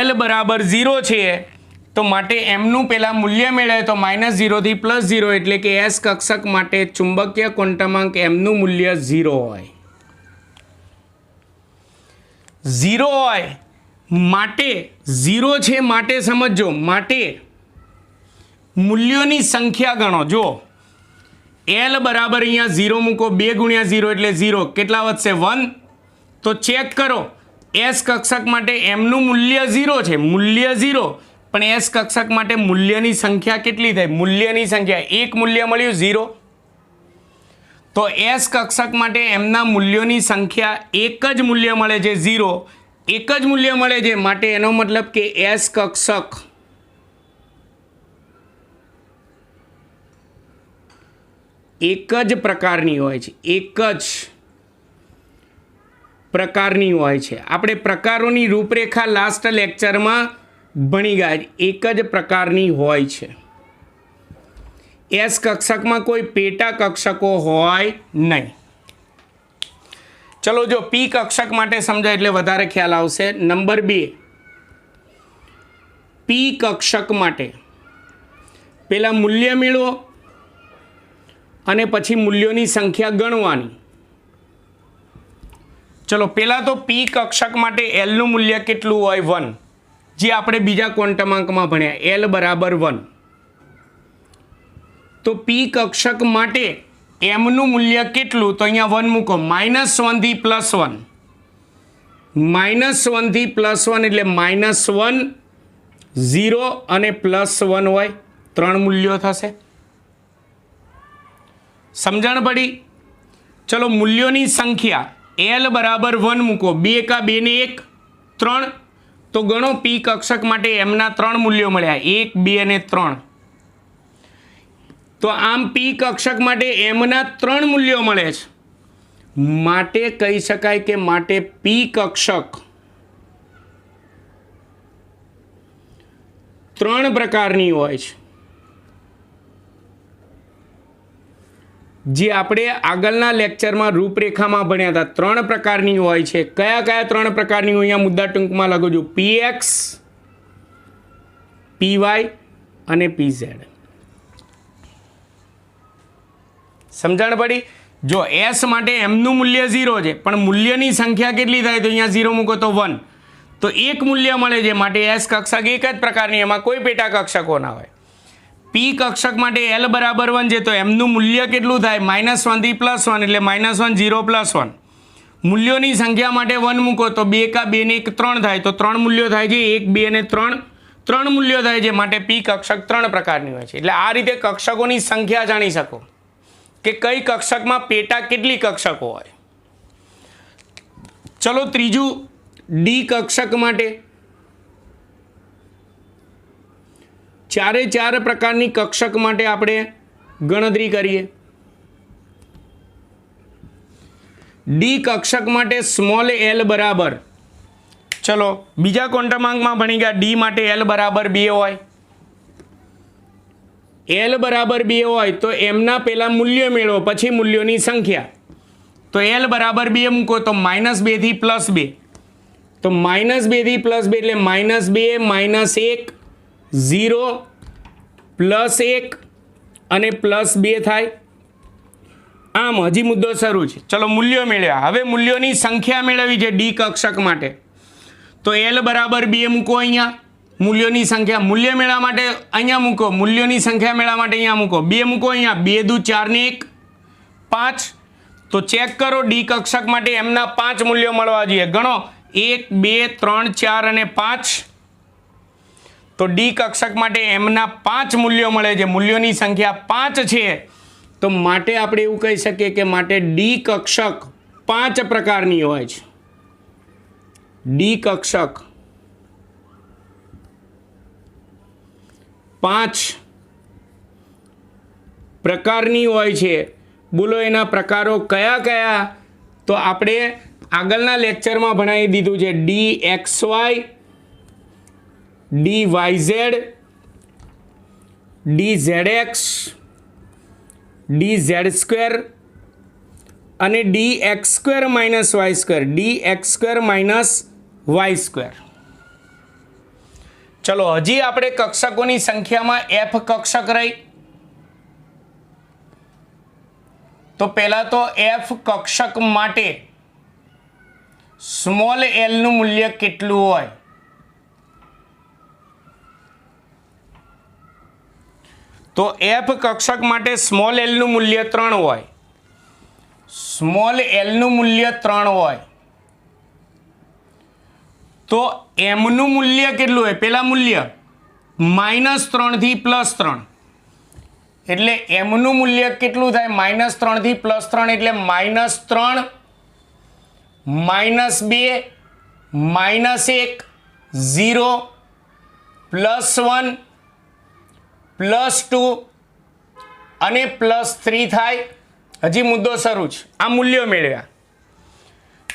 l બરાબર 0 છે, તો માટે m નું પહેલા મૂલ્ય મેળવે તો -0 થી +0 એટલે કે S કક્ષક માટે ચુંબકીય ક્વોન્ટમાંક m નું મૂલ્ય 0 હોય. 0 હોય માટે 0 છે માટે સમજો, માટે મૂલ્યોની સંખ્યા ગણો. જો l બરાબર અહીંયા 0 મૂકો, 2 × 0 એટલે 0. કેટલા વધશે? 1. તો ચેક કરો, S કક્ષક માટે m નું મૂલ્ય 0 છે, મૂલ્ય 0, પણ S કક્ષક માટે મૂલ્યની સંખ્યા કેટલી થાય? મૂલ્યની સંખ્યા એક મૂલ્ય મળ્યું 0. તો S કક્ષક માટે એમના મૂલ્યોની સંખ્યા એક જ મૂલ્ય મળે છે 0. એક જ મૂલ્ય મળે છે, માટે એનો મતલબ કે S કક્ષક એક જ પ્રકારની હોય છે. એક જ પ્રકારની હોય છે. આપણે પ્રકારોની રૂપરેખા લાસ્ટ લેક્ચરમાં ભણી ગયા. એક જ પ્રકારની હોય છે. S કક્ષકમાં કોઈ પેટા કક્ષકો હોય નહીં. ચલો, જો P કક્ષક માટે સમજાય એટલે વધારે ખ્યાલ આવશે. નંબર 2, P કક્ષક માટે પહેલા મૂલ્ય મેળવો અને પછી મૂલ્યોની સંખ્યા ગણવાની. ચલો, પહેલા તો P કક્ષક માટે l નું મૂલ્ય કેટલું હોય? 1, જે આપણે બીજા ક્વોન્ટમાંકમાં ભણ્યા. l બરાબર 1. તો P કક્ષક માટે m નું મૂલ્ય કેટલું? તો અહીંયા 1 મૂકો. -1 થી +1. -1 થી +1 એટલે -1, 0 અને +1 હોય. 3 મૂલ્યો થશે. સમજણ પડી? ચલો, મૂલ્યોની સંખ્યા l બરાબર 1 મૂકો. 2 × 2 ને 1, 3. તો ગણો, P કક્ષક માટે એમના 3 મૂલ્યો મળ્યા, 1, 2 અને 3. તો આમ P કક્ષક માટે એમના 3 મૂલ્યો મળે છે, માટે કહી શકાય કે માટે P કક્ષક 3 પ્રકારની હોય છે. જે આપણે આગળના લેક્ચરમાં રૂપરેખામાં ભણ્યા હતા. 3 પ્રકારની હોય છે. કયા કયા 3 પ્રકારની હોય? અહીંયા મુદ્દા ટૂંકમાં લખું છું. PX, PY અને PZ. સમજણ પડી? જો એસ માટે એમનું મૂલ્ય 0 છે, પણ મૂલ્યની સંખ્યા કેટલી થાય તો અહીંયા 0 મૂકો તો 1, તો એક મૂલ્ય મળે છે. માટે એસ કક્ષક એક જ પ્રકારની, એમાં કોઈ પેટા કક્ષકો ના હોય. પી કક્ષક માટે એલ બરાબર 1 છે, તો એમનું મૂલ્ય કેટલું થાય -1 થી +1 એટલે -1 0 +1. મૂલ્યોની સંખ્યા માટે 1 મૂકો તો 2 કા 2 ને 1 3 થાય, તો 3 મૂલ્યો થાય છે, 1 2 અને 3 મૂલ્યો થાય છે. માટે પી કક્ષક 3 પ્રકારની હોય છે. એટલે આ રીતે કક્ષકોની સંખ્યા જાણી શકો કે કઈ કક્ષકમાં પેટા કેટલી કક્ષકો હોય. ચલો ત્રીજું ડી કક્ષક માટે 4 પ્રકારની કક્ષક માટે આપણે ગણતરી કરીએ. ડી કક્ષક માટે સ્મોલ એલ બરાબર, ચલો બીજા ક્વોન્ટમાંકમાં ભણી ગયા, ડી માટે એલ બરાબર 2 હોય. એલ બરાબર 2 હોય તો એમના પહેલા મૂલ્ય મેળવો, પછી મૂલ્યોની સંખ્યા. તો એલ બરાબર 2 મૂકો તો -2 થી +2, તો -2 થી +2 એટલે -2 -1 0 +1 અને +2 થાય. આમ હજી મુદ્દો શરૂ છે. ચલો મૂલ્યો મેળવ્યા, હવે મૂલ્યોની સંખ્યા મેળવી છે ડી કક્ષક માટે. તો એલ બરાબર 2 મૂકો અહીંયા, મૂલ્યોની સંખ્યા મૂલ્ય મેળવવા માટે અહીંયા મૂકો, મૂલ્યોની સંખ્યા મેળવવા માટે અહીંયા મૂકો. 2 મૂકો અહીંયા, 2 દુ 4 ને 1 5. તો ચેક કરો ડી કક્ષક માટે એમના 5 મૂલ્યો મળવા જોઈએ. ગણો 1 2 3 4 અને 5. તો ડી કક્ષક માટે એમના 5 મૂલ્યો મળે છે, મૂલ્યોની સંખ્યા 5 છે. તો માટે આપણે એવું કહી શકીએ કે માટે ડી કક્ષક 5 પ્રકારની હોય છે. ડી કક્ષક 5 પ્રકારની હોય છે. બોલો એના પ્રકારો કયા કયા? તો આપણે આગળના લેક્ચરમાં ભણાવી દીધું છે. D X Y, D Y Z, D Z X, D Z square અને D X square minus Y square, D X square minus Y square. ચલો હજી આપણે કક્ષકોની સંખ્યામાં એફ કક્ષક રહી. તો પહેલા તો એફ કક્ષક માટે સ્મોલ એલ નું મૂલ્ય કેટલું હોય? તો એફ કક્ષક માટે સ્મોલ એલ નું મૂલ્ય 3 હોય. સ્મોલ એલ નું મૂલ્ય 3 હોય તો એમનું મૂલ્ય કેટલું હોય? પેલા મૂલ્ય -3 થી +3, એટલે એમનું મૂલ્ય કેટલું થાય? -3 થી +3 એટલે -3 -2 -1 0 +1 +2 અને +3 થાય. હજી મુદ્દો શરૂ છે. આ મૂલ્યો મેળવ્યા.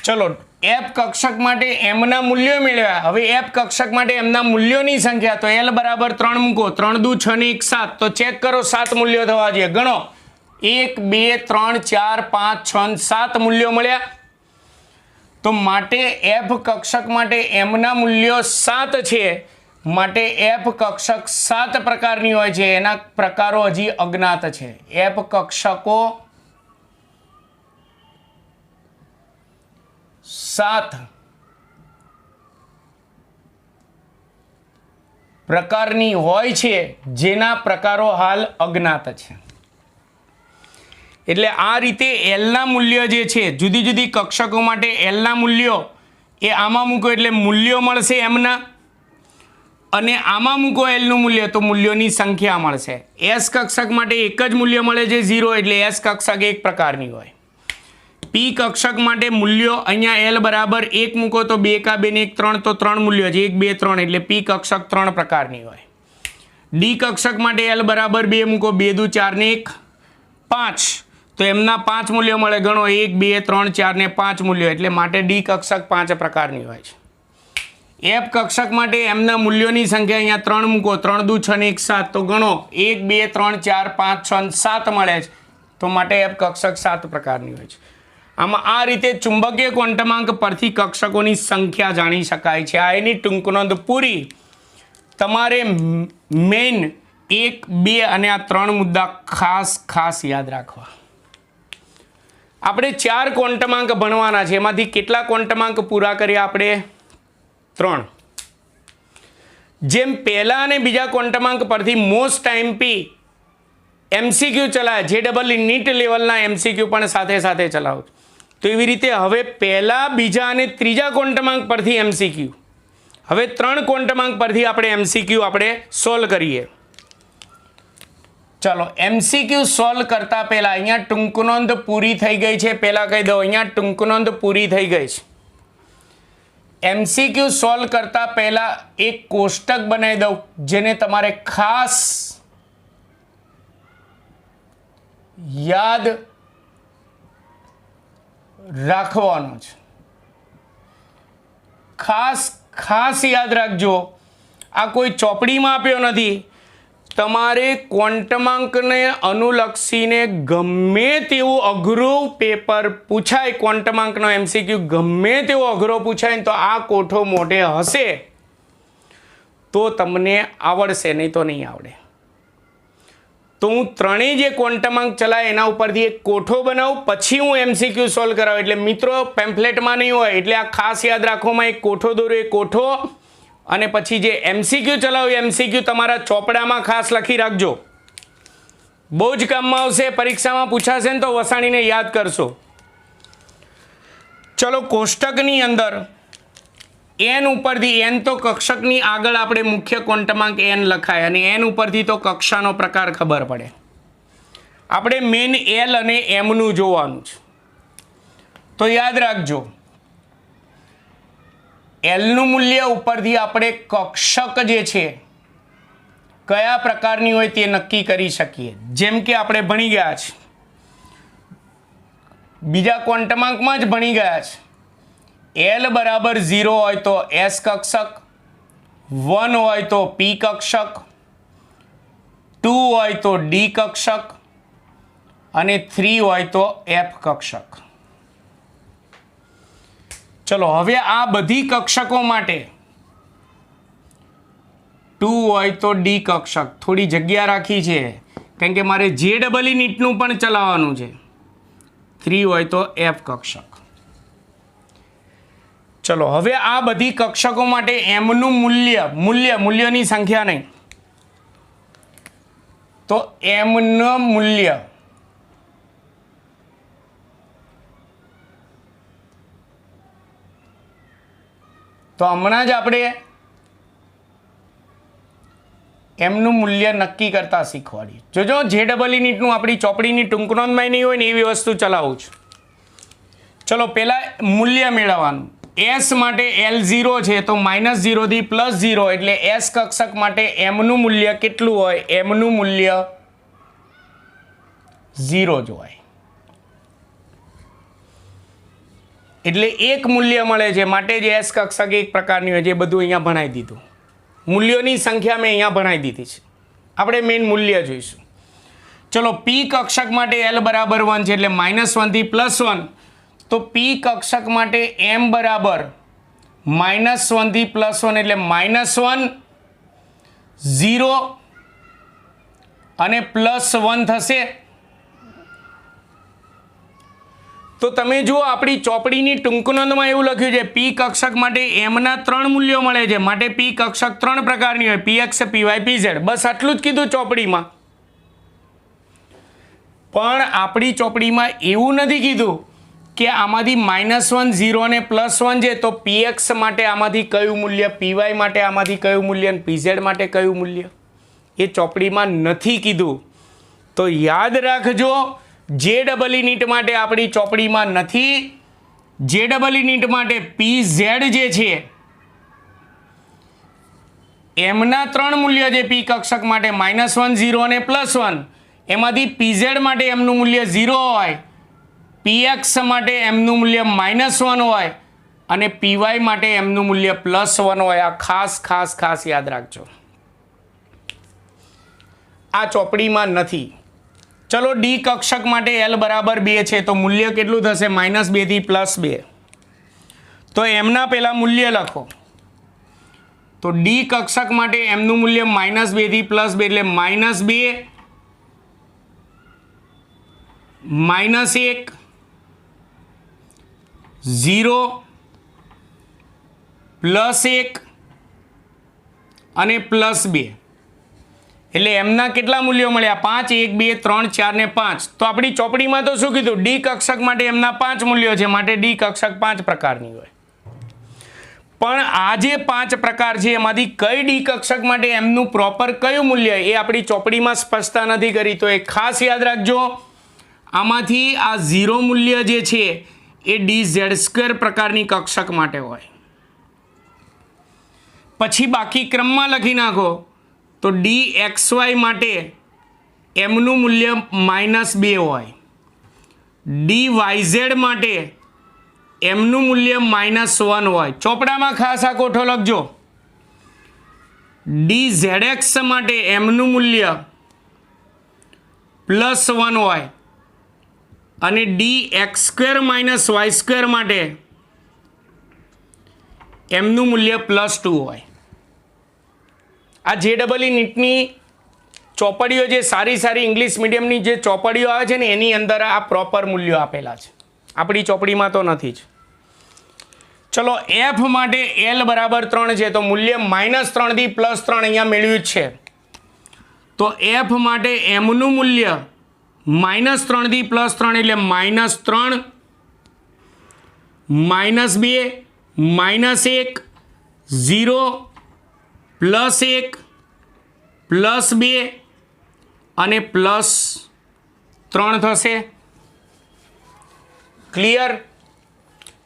ચલો એફ કક્ષક માટે એમના મૂલ્યો મેળવ્યા. હવે એફ કક્ષક માટે એમના મૂલ્યોની સંખ્યા, તો એલ બરાબર 3 મૂકો, 3 દુ 6 ને 1 7. તો ચેક કરો 7 મૂલ્યો થવા જોઈએ. ગણો 1 2 3 4 5 6 7 મૂલ્યો મળ્યા. તો માટે એફ કક્ષક માટે એમના મૂલ્યો 7 છે. માટે એફ કક્ષક 7 પ્રકારની હોય છે. એના પ્રકારો હજી અજ્ઞાત છે. એફ કક્ષકો 7 પ્રકારની હોય છે, જેના પ્રકારો હાલ અજ્ઞાત છે. એટલે આ રીતે એલના મૂલ્ય જે છે, જુદી જુદી કક્ષકો માટે એલના મૂલ્યો એ આમાં મૂકો એટલે મૂલ્યો મળશે એમના, અને આમાં મૂકો એલનું મૂલ્ય તો મૂલ્યોની સંખ્યા મળશે. એસ કક્ષક માટે એક જ મૂલ્ય મળે છે 0, એટલે એસ કક્ષક એક પ્રકારની હોય. પી કક્ષક માટે મૂલ્યો અહીંયા એલ બરાબર 1 મૂકો તો 2 કા 2 ને 1 3, તો 3 મૂલ્યો છે 1 2 3, એટલે પી કક્ષક 3 પ્રકારની હોય. ડી કક્ષક માટે એલ બરાબર 2 મૂકો, 2 દુ 4 ને 1 5, તો એમના 5 મૂલ્યો મળે. ગણો 1 2 3 4 ને 5 મૂલ્યો, એટલે માટે ડી કક્ષક 5 પ્રકારની હોય છે. એફ કક્ષક માટે એમના મૂલ્યોની સંખ્યા અહીંયા 3 મૂકો, 3 દુ 6 ને 1 7, તો ગણો 1 2 3 4 5 6 7 મળે છે. તો માટે એફ કક્ષક 7 પ્રકારની હોય છે. આમાં આ રીતે ચુંબકીય ક્વોન્ટમાંક પરથી કક્ષકોની સંખ્યા જાણી શકાય છે. આ એની ટૂંક નોંધ પૂરી. તમારે મેઇન 1 2 અને આ 3 મુદ્દા ખાસ યાદ રાખવા. આપણે 4 ક્વોન્ટમાંક ભણવાના છે. એમાંથી કેટલા ક્વોન્ટમાંક પૂરા કર્યા આપણે? 3. જેમ પહેલા અને બીજા ક્વોન્ટમાંક પરથી મોસ્ટ આઈએમપી MCQ ચલાવે, જે ડબલ નીટ લેવલના MCQ પણ સાથે સાથે ચલાવો. તો એવી રીતે હવે પહેલા, બીજા અને ત્રીજા ક્વોન્ટમાંક પરથી MCQ, હવે 3 ક્વોન્ટમાંક પરથી આપણે MCQ આપણે સોલ્વ કરીએ. ચાલો, MCQ સોલ્વ કરતા પહેલા અહીંયા ટૂંક નોંધ પૂરી થઈ ગઈ છે. પહેલા કહી દઉં, અહીંયા ટૂંક નોંધ પૂરી થઈ ગઈ છે. MCQ સોલ્વ કરતા પહેલા એક કોષ્ટક બનાવી દઉં, જેને તમારે ખાસ યાદ રાખવાનો છે. ખાસ યાદ રાખજો, આ કોઈ ચોપડીમાં આપ્યો નથી. તમારે ક્વોન્ટમાંકને અનુલક્ષીને ગમે તેવું અઘરું પેપર પૂછાય, ક્વોન્ટમાંકનો MCQ ગમે તેવો અઘરો પૂછાય ને તો આ કોઠો મોઢે હશે તો તમને આવડશે, નહીં તો નહીં આવડે. તો હું ત્રણેય જે ક્વોન્ટમાંક ચલાય એના ઉપરથી એક કોઠો બનાવું, પછી હું MCQ સોલ્વ કરાવું. એટલે મિત્રો પેમ્ફલેટમાં નહીં હોય, એટલે આ ખાસ યાદ રાખવામાં એક કોઠો દોરો, એ કોઠો, અને પછી જે MCQ ચલાવું MCQ તમારા ચોપડામાં ખાસ લખી રાખજો. બહુ જ કામમાં આવશે, પરીક્ષામાં પૂછાશે ને તો વસાણીને યાદ કરશો. ચલો, કોષ્ટકની અંદર n ઉપરથી, n તો કક્ષકની આગળ આપણે મુખ્ય ક્વોન્ટમાંક n લખાય, અને n ઉપરથી તો કક્ષાનો પ્રકાર ખબર પડે. આપણે મેન L અને M નું જોવાનું છે. તો યાદ રાખજો, L નું મૂલ્ય ઉપરથી આપણે કક્ષક જે છે કયા પ્રકારની હોય તે નક્કી કરી શકીએ. જેમ કે આપણે ભણી ગયા છે, બીજા ક્વોન્ટમાંકમાં જ ભણી ગયા છે. L બરાબર 0 હોય તો S કક્ષક, 1 હોય તો P કક્ષક, 2 હોય તો D કક્ષક, અને 3 હોય તો F કક્ષક. ચલો, હવે આ બધી કક્ષકો માટે 2 હોય તો D કક્ષક, થોડી જગ્યા રાખી છે કારણ કે મારે JEE નીટનું પણ ચલાવવાનું છે. 3 હોય તો F કક્ષક. ચલો, હવે આ બધી કક્ષકો માટે M નું મૂલ્યની સંખ્યા નહીં, તો M નું મૂલ્ય તો હમણાં જ આપણે એમનું મૂલ્ય નક્કી કરતા શીખવાડીએ. જોજો, JEE નીટનું આપણી ચોપડીની ટૂંક નોંધમાં નહીં હોય ને એવી વસ્તુ ચલાવું છું. ચલો, પહેલાં મૂલ્ય મેળવવાનું. S માટે L0 છે તો -0 થી +0, એટલે S કક્ષક માટે એમનું મૂલ્ય કેટલું હોય? એમનું મૂલ્ય 0 જ હોય. એટલે એક મૂલ્ય મળે છે, માટે જ S કક્ષક એક પ્રકારની હોય. જે બધું અહીંયા ભણાવી દીધું, મૂલ્યોની સંખ્યા મેં અહીંયા ભણાવી દીધી છે. આપણે મેઇન મૂલ્ય જોઈશું. ચલો, P કક્ષક માટે L બરાબર 1 છે, એટલે -1 થી +1. તો P કક્ષક માટે M બરાબર -1 થી +1, એટલે -1, 0 અને +1 થશે. તો તમે જુઓ, આપણી ચોપડીની ટૂંક નોંધમાં એવું લખ્યું છે, P કક્ષક માટે M ના 3 મૂલ્યો મળે છે, માટે P કક્ષક 3 પ્રકારની હોય, PX, PY, PZ. બસ આટલું જ કીધું ચોપડીમાં. પણ આપણી ચોપડીમાં એવું નથી કીધું કે આમાંથી -1, 0 અને +1 છે તો PX માટે આમાંથી કયું મૂલ્ય, PY માટે આમાંથી કયું મૂલ્ય, અને PZ માટે કયું મૂલ્ય. એ ચોપડીમાં નથી કીધું. તો યાદ રાખજો, JEE નીટ માટે આપણી ચોપડીમાં નથી. JEE નીટ માટે PZ જે છે એમના 3 મૂલ્ય છે. P કક્ષક માટે -1, 0 અને +1, એમાંથી PZ માટે એમનું મૂલ્ય 0 હોય, PX માટે એમનું મૂલ્ય -1 હોય, અને PY માટે એમનું મૂલ્ય +1 હોય. આ ખાસ યાદ રાખજો, આ ચોપડીમાં નથી. ચલો, D કક્ષક માટે L બરાબર 2 છે તો મૂલ્ય કેટલું થશે? -2 થી +2. તો એમના પહેલા મૂલ્ય લખો. તો D કક્ષક માટે એમનું મૂલ્ય -2 થી +2, એટલે -2, -1, 0 +1 અને +2 એટલે એમના કેટલા મૂલ્યો મળ્યા? 5 1 2 3 4 ને 5. તો આપણી ચોપડીમાં તો શું કીધું? ડી કક્ષક માટે એમના 5 મૂલ્યો છે, માટે ડી કક્ષક 5 પ્રકારની હોય. પણ આ જે 5 પ્રકાર છે એમાંથી કઈ ડી કક્ષક માટે એમનું પ્રોપર કયું મૂલ્ય એ આપણી ચોપડીમાં સ્પષ્ટતા નથી કરી. તો એ ખાસ યાદ રાખજો. આમાંથી આ 0 મૂલ્ય જે છે એ DZ² પ્રકારની કક્ષક માટે હોય. પછી બાકી ક્રમમાં લખી નાખો તો DXY માટે એમનું મૂલ્ય -2 હોય, DYZ માટે એમનું મૂલ્ય -1 હોય. ચોપડામાં ખાસ આ કોઠો લખજો. DZX માટે એમનું મૂલ્ય +1 હોય અને DX² - Y² માટે એમનું મૂલ્ય +2 હોય. આ JEE નીટની ચોપડીઓ જે સારી સારી ઇંગ્લિશ મીડિયમની જે ચોપડીઓ આવે છે ને એની અંદર આ પ્રોપર મૂલ્યો આપેલા છે. આપણી ચોપડીમાં તો નથી જ. ચલો F માટે L = 3 છે તો મૂલ્ય -3 થી +3 અહીંયા મેળવ્યું જ છે. તો F માટે એમનું મૂલ્ય -3 થી +3 એટલે -3 -2 -1 0 +1 +2 અને +3 થશે. ક્લિયર?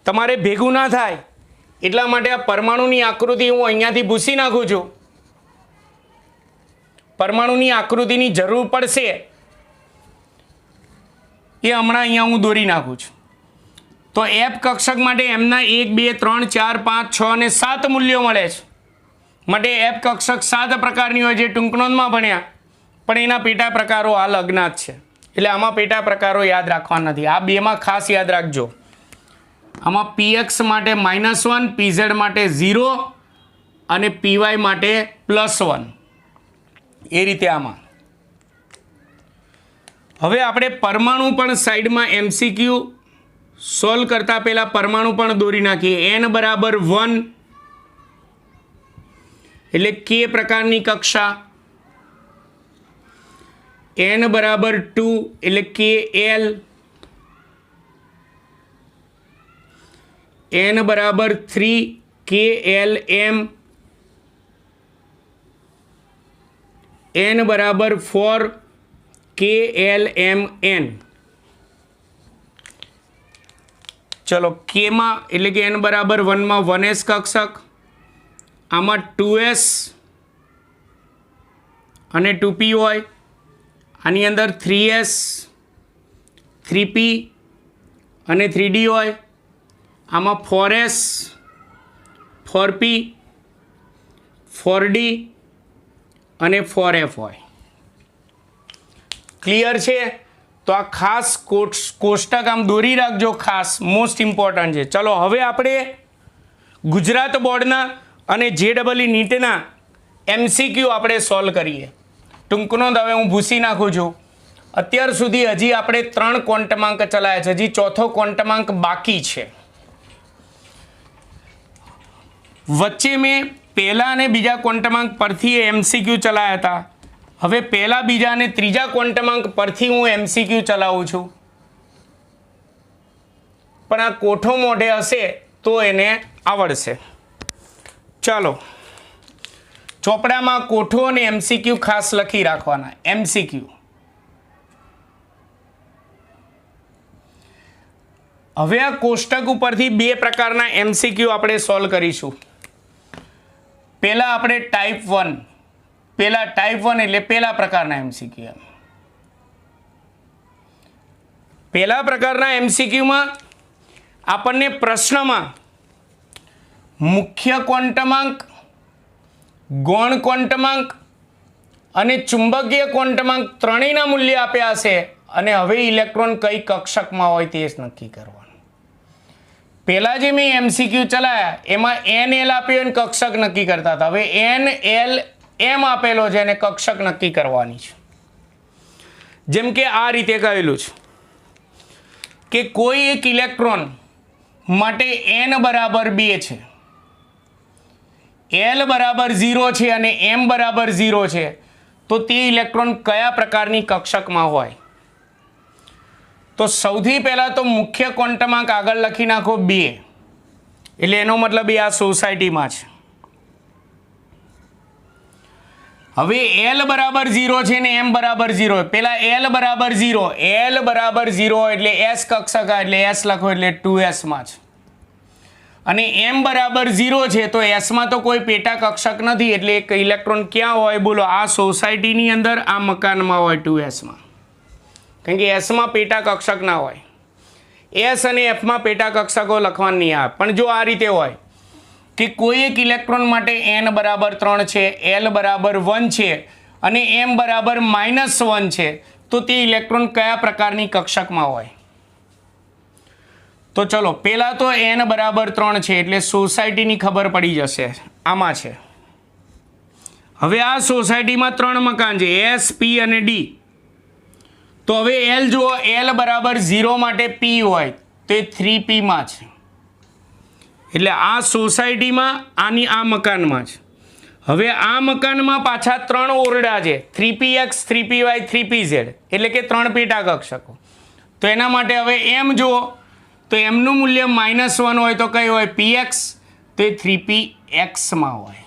તમારે ભેગું ના થાય એટલા માટે આ પરમાણુની આકૃતિ હું અહીંયાથી ભૂસી નાખું છું. પરમાણુની આકૃતિની જરૂર પડશે એ હમણાં અહીંયા હું દોરી નાખું છું. તો F કક્ષક માટે એમના 1 2 3 4 5 6 અને 7 મૂલ્યો મળે છે. માટે F કક્ષક 7 પ્રકારની હોય જે ટૂંકનોંધમાં ભણ્યા, પણ એના પેટા પ્રકારો હાલ અજ્ઞાત છે એટલે આમાં પેટા પ્રકારો યાદ રાખવા નથી. આ બેમાં ખાસ યાદ રાખજો. આમાં PX માટે -1, PZ માટે 0 અને PY માટે +1 એ રીતે આમાં. હવે આપણે પરમાણુ પણ સાઈડમાં MCQ સોલ્વ કરતા પહેલા પરમાણુ પણ દોરી નાખીએ. N = 1 એટલે K પ્રકારની કક્ષા, N = 2 એટલે KL, N = 3 KLM, N = 4 KLMN. ચલો K માં એટલે કે N = 1 માં 1s કક્ષક, આમાં 2s અને 2p હોય, આની અંદર 3s 3p અને 3d હોય, આમાં 4s 4p 4d અને 4f હોય. ક્લિયર છે? તો આ ખાસ કોષ્ટક આમ દોરી રાખજો, ખાસ મોસ્ટ ઇમ્પોર્ટન્ટ છે. ચલો હવે આપણે ગુજરાત બોર્ડના અને JEE નીટના MCQ આપણે સોલ્વ કરીએ. ટૂંકનોંધ હવે હું ભૂસી નાખું છું. અત્યાર સુધી હજી આપણે 3 ક્વોન્ટમાંક ચલાવ્યા છે, હજી ચોથો ક્વોન્ટમાંક બાકી છે. વચ્ચે મેં પહેલા અને બીજા ક્વોન્ટમાંક પરથી MCQ ચલાવ્યા હતા. હવે પહેલા, બીજા અને ત્રીજા ક્વોન્ટમાંક પરથી હું MCQ ચલાવું છું. પણ આ કોઠો મોઢે હશે તો એને આવડશે. ચાલો ચોપડામાં કોઠો અને MCQ ખાસ લખી રાખવાના. MCQ હવે આ કોષ્ટક ઉપરથી 2 પ્રકારના MCQ આપણે સોલ્વ કરીશું. પહેલા આપણે ટાઈપ 1 એટલે પહેલા પ્રકારના MCQ. પહેલા પ્રકારના MCQમાં આપણને પ્રશ્નમાં મુખ્ય ક્વોન્ટમાંક, ગૌણ ક્વોન્ટમાંક અને ચુંબકીય ક્વોન્ટમાંક ત્રણેયના મૂલ્ય આપ્યા હશે અને હવે ઇલેક્ટ્રોન કઈ કક્ષકમાં હોય તે નક્કી કરવાનું. પહેલા જે મેં MCQ ચલાયા એમાં NL આપ્યો અને કક્ષક નક્કી કરતા હતા. હવે NL M આપેલો છે અને કક્ષક નક્કી કરવાની છે. જેમ કે આ રીતે કહેલું છે કે કોઈ એક ઇલેક્ટ્રોન માટે n બરાબર 2 છે, l બરાબર 0 છે અને m બરાબર 0 છે, તો તે ઇલેક્ટ્રોન કયા પ્રકારની કક્ષકમાં હોય? તો સૌથી પહેલાં તો મુખ્ય ક્વોન્ટમાંક આગળ લખી નાખો 2, એટલે એનો મતલબ એ આ સોસાયટીમાં છે. હવે l બરાબર 0 છે ને m બરાબર 0, પહેલાં l બરાબર 0, l બરાબર 0 એટલે s કક્ષક, એટલે s લખો એટલે 2sમાં છે. અને m બરાબર 0 છે તો એસમાં તો કોઈ પેટા કક્ષક નથી, એટલે એક ઇલેક્ટ્રોન ક્યાં હોય બોલો? આ સોસાયટીની અંદર, આ મકાનમાં હોય 2sમાં, કારણ કે એસમાં પેટા કક્ષક ના હોય. એસ અને એફમાં પેટા કક્ષકો લખવાનું નહીં આવે. પણ જો આ રીતે હોય કે કોઈ એક ઇલેક્ટ્રોન માટે n બરાબર 3 છે, l બરાબર 1 છે અને m બરાબર -1 છે, તો તે ઇલેક્ટ્રોન કયા પ્રકારની કક્ષકમાં હોય? તો ચલો પહેલાં તો n બરાબર 3 છે એટલે સોસાયટીની ખબર પડી જશે, આમાં છે. હવે આ સોસાયટીમાં 3 મકાન છે, S, P અને D. તો હવે l જુઓ, l બરાબર 0 માટે p હોય તો એ 3pમાં છે, એટલે આ સોસાયટીમાં આની આ મકાનમાં છે. હવે આ મકાનમાં પાછા 3 ઓરડા છે, 3px, 3py, 3pz, એટલે કે 3 પેટા કક્ષકો. તો એના માટે હવે m જુઓ, તો એમનું મૂલ્ય -1 હોય તો કઈ હોય? px, તો એ 3pxમાં હોય.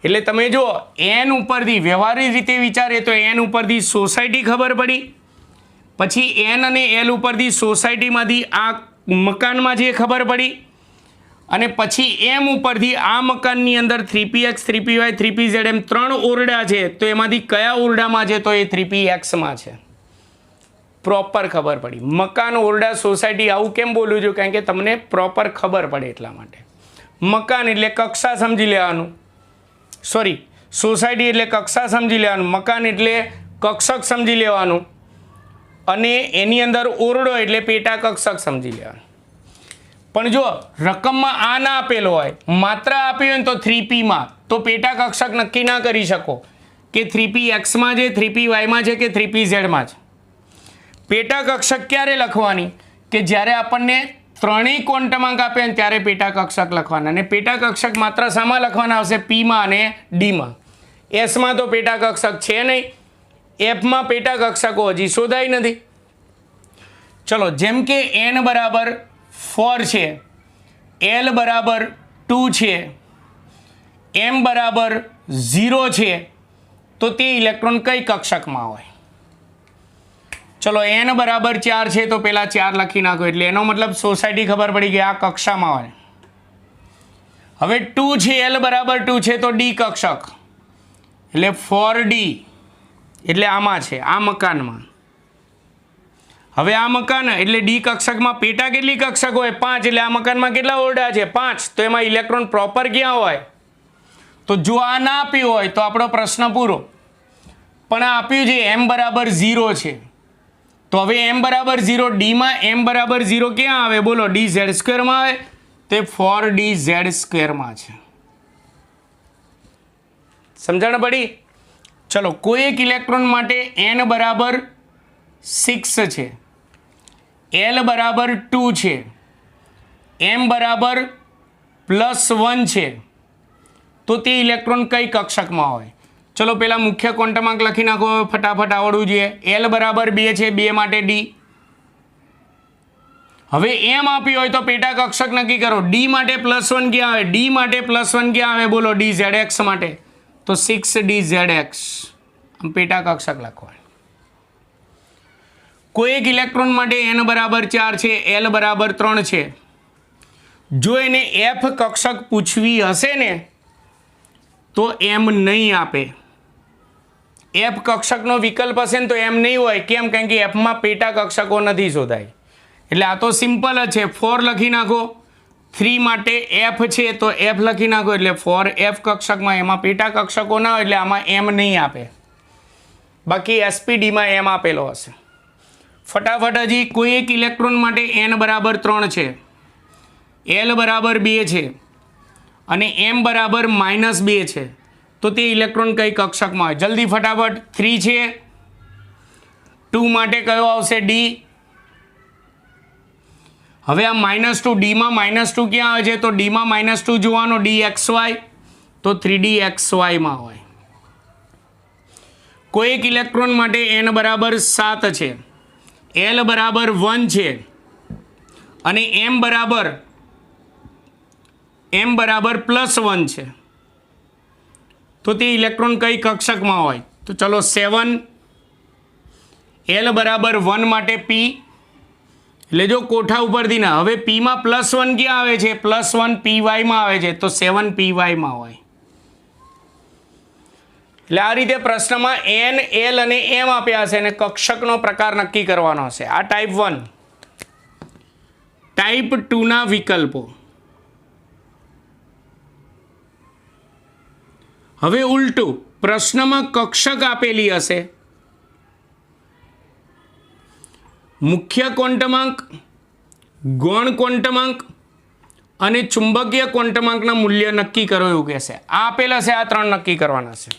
એટલે તમે જો n ઉપરથી વ્યવહારિક રીતે વિચારીએ તો n ઉપરથી સોસાયટી ખબર પડી, પછી n અને l ઉપરથી સોસાયટીમાંથી આ મકાનમાં જે ખબર પડી, અને પછી m ઉપરથી આ મકાનની અંદર 3px, 3py, 3pz એમ 3 ઓરડા છે, તો એમાંથી કયા ઓરડામાં છે? તો એ 3pxમાં છે. પ્રોપર ખબર પડી. મકાન, ઓરડા, સોસાયટી આવું કેમ બોલું છું? કારણ કે તમને પ્રોપર ખબર પડે એટલા માટે. મકાન એટલે કક્ષા સમજી લેવાનું, સોરી સોસાયટી એટલે કક્ષા સમજી લેવાનું, મકાન એટલે કક્ષક સમજી લેવાનું, અને એની અંદર ઓરડો એટલે પેટા કક્ષક સમજી લેવાનું. પણ જો રકમમાં આ ના આપેલો હોય, માત્ર આપ્યું હોય તો 3pમાં, તો પેટા કક્ષક નક્કી ના કરી શકો કે 3pxમાં છે, 3pyમાં છે કે 3pzમાં છે. પેટા કક્ષક ક્યારે લખવાની? કે જ્યારે આપણને ત્રણેય ક્વોન્ટમાંક આપે ને ત્યારે પેટા કક્ષક લખવાના. અને પેટા કક્ષક માત્ર શામાં લખવાના આવશે? પીમાં અને ડીમાં. એસમાં તો પેટા કક્ષક છે નહીં, એફમાં પેટા કક્ષકો હજી શોધાઈ નથી. ચલો, જેમ કે n બરાબર 4 છે, l બરાબર 2 છે, m બરાબર 0 છે, તો તે ઇલેક્ટ્રોન કઈ કક્ષકમાં હોય? ચલો, n બરાબર 4 છે તો પહેલાં 4 લખી નાખો, એટલે એનો મતલબ સોસાયટી ખબર પડી કે આ કક્ષામાં હોય. હવે 2 છે, l બરાબર 2 છે તો ડી કક્ષક, એટલે 4d, એટલે આમાં છે, આ મકાનમાં. હવે આ મકાન એટલે ડી કક્ષકમાં પેટા કેટલી કક્ષક હોય? 5, એટલે આ મકાનમાં કેટલા ઓરડા છે? 5. તો એમાં ઇલેક્ટ્રોન પ્રોપર ક્યાં હોય? તો જો આ ના આપ્યું હોય તો આપણો પ્રશ્ન પૂરો. પણ આ આપ્યું છે m બરાબર 0 છે, તો હવે m બરાબર 0, ડીમાં m બરાબર 0 ક્યાં આવે બોલો? dz² માં આવે, તે 4dz² છે. સમજણ પડી? ચલો, કોઈ એક ઇલેક્ટ્રોન માટે n બરાબર 6 છે, l બરાબર 2 છે, m બરાબર +1 છે, તો તે ઇલેક્ટ્રોન કઈ કક્ષકમાં હોય? ચલો પહેલા મુખ્ય ક્વોન્ટમાંક લખી નાખો, ફટાફટ આવડવું જોઈએ. l બરાબર 2 છે, 2 માટે d. હવે m આપી હોય તો પેટા કક્ષક નક્કી કરો. d માટે +1 ક્યાં આવે? d માટે +1 ક્યાં આવે બોલો? dzx માટે, તો 6dzx પેટા કક્ષક લખવા. કોઈ એક ઇલેક્ટ્રોન માટે n બરાબર 4 છે, l બરાબર 3 છે, જો એને f કક્ષક પૂછવી હશે ને તો m નહીં આપે. f કક્ષકનો વિકલ્પ હશે ને તો m નહીં હોય. કેમ? કારણ કે fમાં પેટા કક્ષકો નથી શોધાય. એટલે આ તો સિમ્પલ જ છે. 4 લખી નાખો. 3 માટે f છે તો f લખી નાખો, એટલે 4f કક્ષકમાં. એમાં પેટા કક્ષકો ના હોય એટલે આમાં m નહીં આપે. બાકી spdમાં m આપેલો હશે. ફટાફટ હજી કોઈ એક ઇલેક્ટ્રોન માટે n બરાબર 3 છે, l બરાબર 2 છે અને m બરાબર -2 છે, તો તે ઇલેક્ટ્રોન કઈ કક્ષકમાં હોય? જલ્દી ફટાફટ. 3 છે, 2 માટે કયો આવશે? d. હવે આ -2 ડીમાં -2 ક્યાં આવે છે? તો ડીમાં -2 જોવાનો, dxy તો 3dxyમાં હોય. કોઈ એક ઇલેક્ટ્રોન માટે n બરાબર 7 છે, l બરાબર 1 છે અને m બરાબર +1 છે, તો તે ઇલેક્ટ્રોન કઈ કક્ષકમાં હોય? તો ચલો 7 l બરાબર 1 માટે p, એટલે જો કોઠા ઉપરથી ના, હવે p માં +1 ક્યાં આવે છે? +1 py માં આવે છે, તો 7 py માં હોય. એટલે આ રીતે પ્રશ્નમાં n, l અને m આપ્યા હશે અને કક્ષકનો પ્રકાર નક્કી કરવાનો હશે. આ ટાઈપ 1. ટાઈપ 2 ના વિકલ્પો. હવે ઉલટું, પ્રશ્નમાં કક્ષક આપેલી હશે, મુખ્ય ક્વોન્ટમાંક, ગૌણ ક્વોન્ટમાંક અને ચુંબકીય ક્વોન્ટમાંકના મૂલ્ય નક્કી કરો એવું કહેશે. આ આપેલા છે, આ 3 નક્કી કરવાના છે.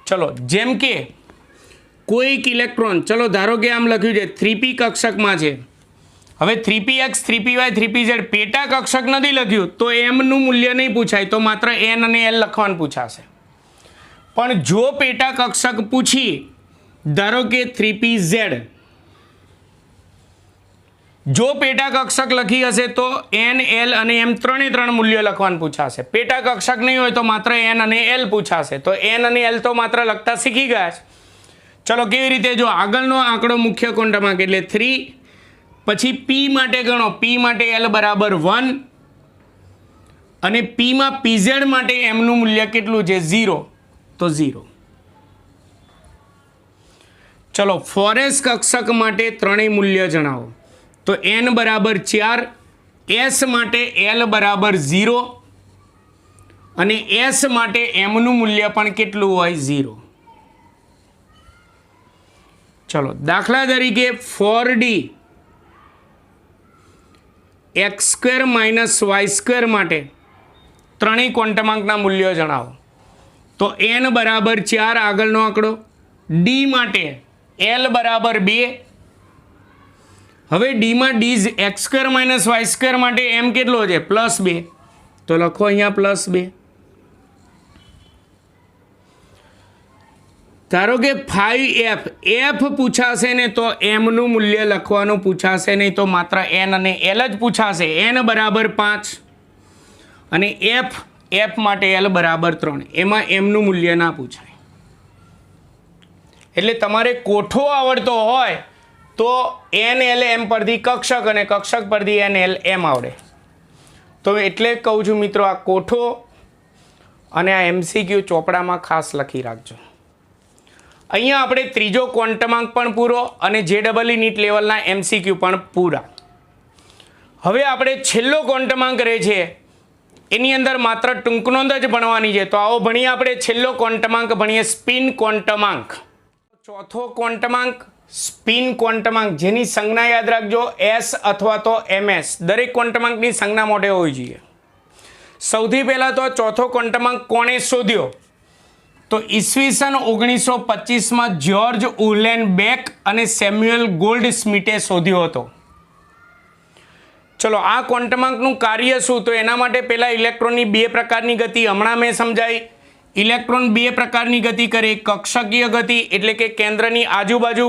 ચલો, જેમ કે કોઈક ઇલેક્ટ્રોન, ચલો ધારો કે આમ લખ્યું છે 3p કક્ષકમાં છે. હવે 3px, 3py, 3pz પેટા કક્ષક નથી લખ્યું તો m નું મૂલ્ય નહીં પૂછાય, તો માત્ર n અને l લખવાનું પૂછાશે. પણ જો પેટા કક્ષક પૂછી, ધારો કે 3pz, જો પેટા કક્ષક લખી હશે તો n, l અને m ત્રણે 3 મૂલ્યો લખવાનું પૂછાશે. પેટા કક્ષક નહીં હોય તો માત્ર n અને l પૂછાશે. તો n અને l તો માત્ર લખતા શીખી ગયા છે. ચલો કેવી રીતે? જો આગળનો આંકડો મુખ્ય ક્વોન્ટમાંક એટલે 3, પછી p માટે ગણો, p માટે l બરાબર 1 અને p માં pz માટે m નું મૂલ્ય કેટલું છે? 0, તો 0. ચલો ફોરેસ કક્ષક માટે ત્રણેય મૂલ્ય જણાવો. તો n બરાબર 4, s માટે l બરાબર 0 અને s માટે m નું મૂલ્ય પણ કેટલું હોય? 0. ચલો દાખલા તરીકે 4d x² - y² માટે ત્રણેય ક્વોન્ટમાંકના મૂલ્યો જણાવો. તો n બરાબર 4 આગળનો આંકડો, d માટે l બરાબર 2. હવે d માં d x² - y² માટે m કેટલો છે? +2, તો લખો અહીંયા +2. ધારો કે 5f, f પૂછાશે ને તો m નું મૂલ્ય લખવાનું પૂછાશે નહીં, તો માત્ર n અને l જ પૂછાશે. n બરાબર 5 અને f માટે l બરાબર 3, એમાં m નું મૂલ્ય ના પૂછાય. એટલે તમારે કોઠો આવડતો હોય તો n, l, m પરથી કક્ષક અને કક્ષક પરથી n, l, m આવડે. તો એટલે કહું છું મિત્રો, આ કોઠો અને આ MCQ ચોપડામાં ખાસ લખી રાખજો. અહીંયા આપણે ત્રીજો ક્વોન્ટમાંક પણ પૂરો અને JEE નીટ લેવલના MCQ પણ પૂરા. હવે આપણે છેલ્લો ક્વોન્ટમાંક રહે છે, એની અંદર માત્ર ટૂંક નોંધ જ ભણવાની છે. તો આવો ભણીએ આપણે છેલ્લો ક્વોન્ટમાંક, ભણીએ સ્પિન ક્વોન્ટમાંક. ચોથો ક્વોન્ટમાંક સ્પિન ક્વોન્ટમાંક, જેની સંજ્ઞા યાદ રાખજો s અથવા તો ms. દરેક ક્વોન્ટમાંકની સંજ્ઞા મોઢે હોવી જોઈએ. સૌથી પહેલાં તો ચોથો ક્વોન્ટમાંક કોણે શોધ્યો? તો ઈસવીસન 1925માં જ્યોર્જ ઉહલેનબેક અને સેમ્યુઅલ ગોલ્ડસ્મિથે શોધ્યો હતો. ચલો આ ક્વોન્ટમાંકનું કાર્ય શું? તો એના માટે પહેલાં ઇલેક્ટ્રોનની 2 પ્રકારની ગતિ હમણાં મેં સમજાવી. ઇલેક્ટ્રોન 2 પ્રકારની ગતિ કરે, કક્ષકીય ગતિ એટલે કે કેન્દ્રની આજુબાજુ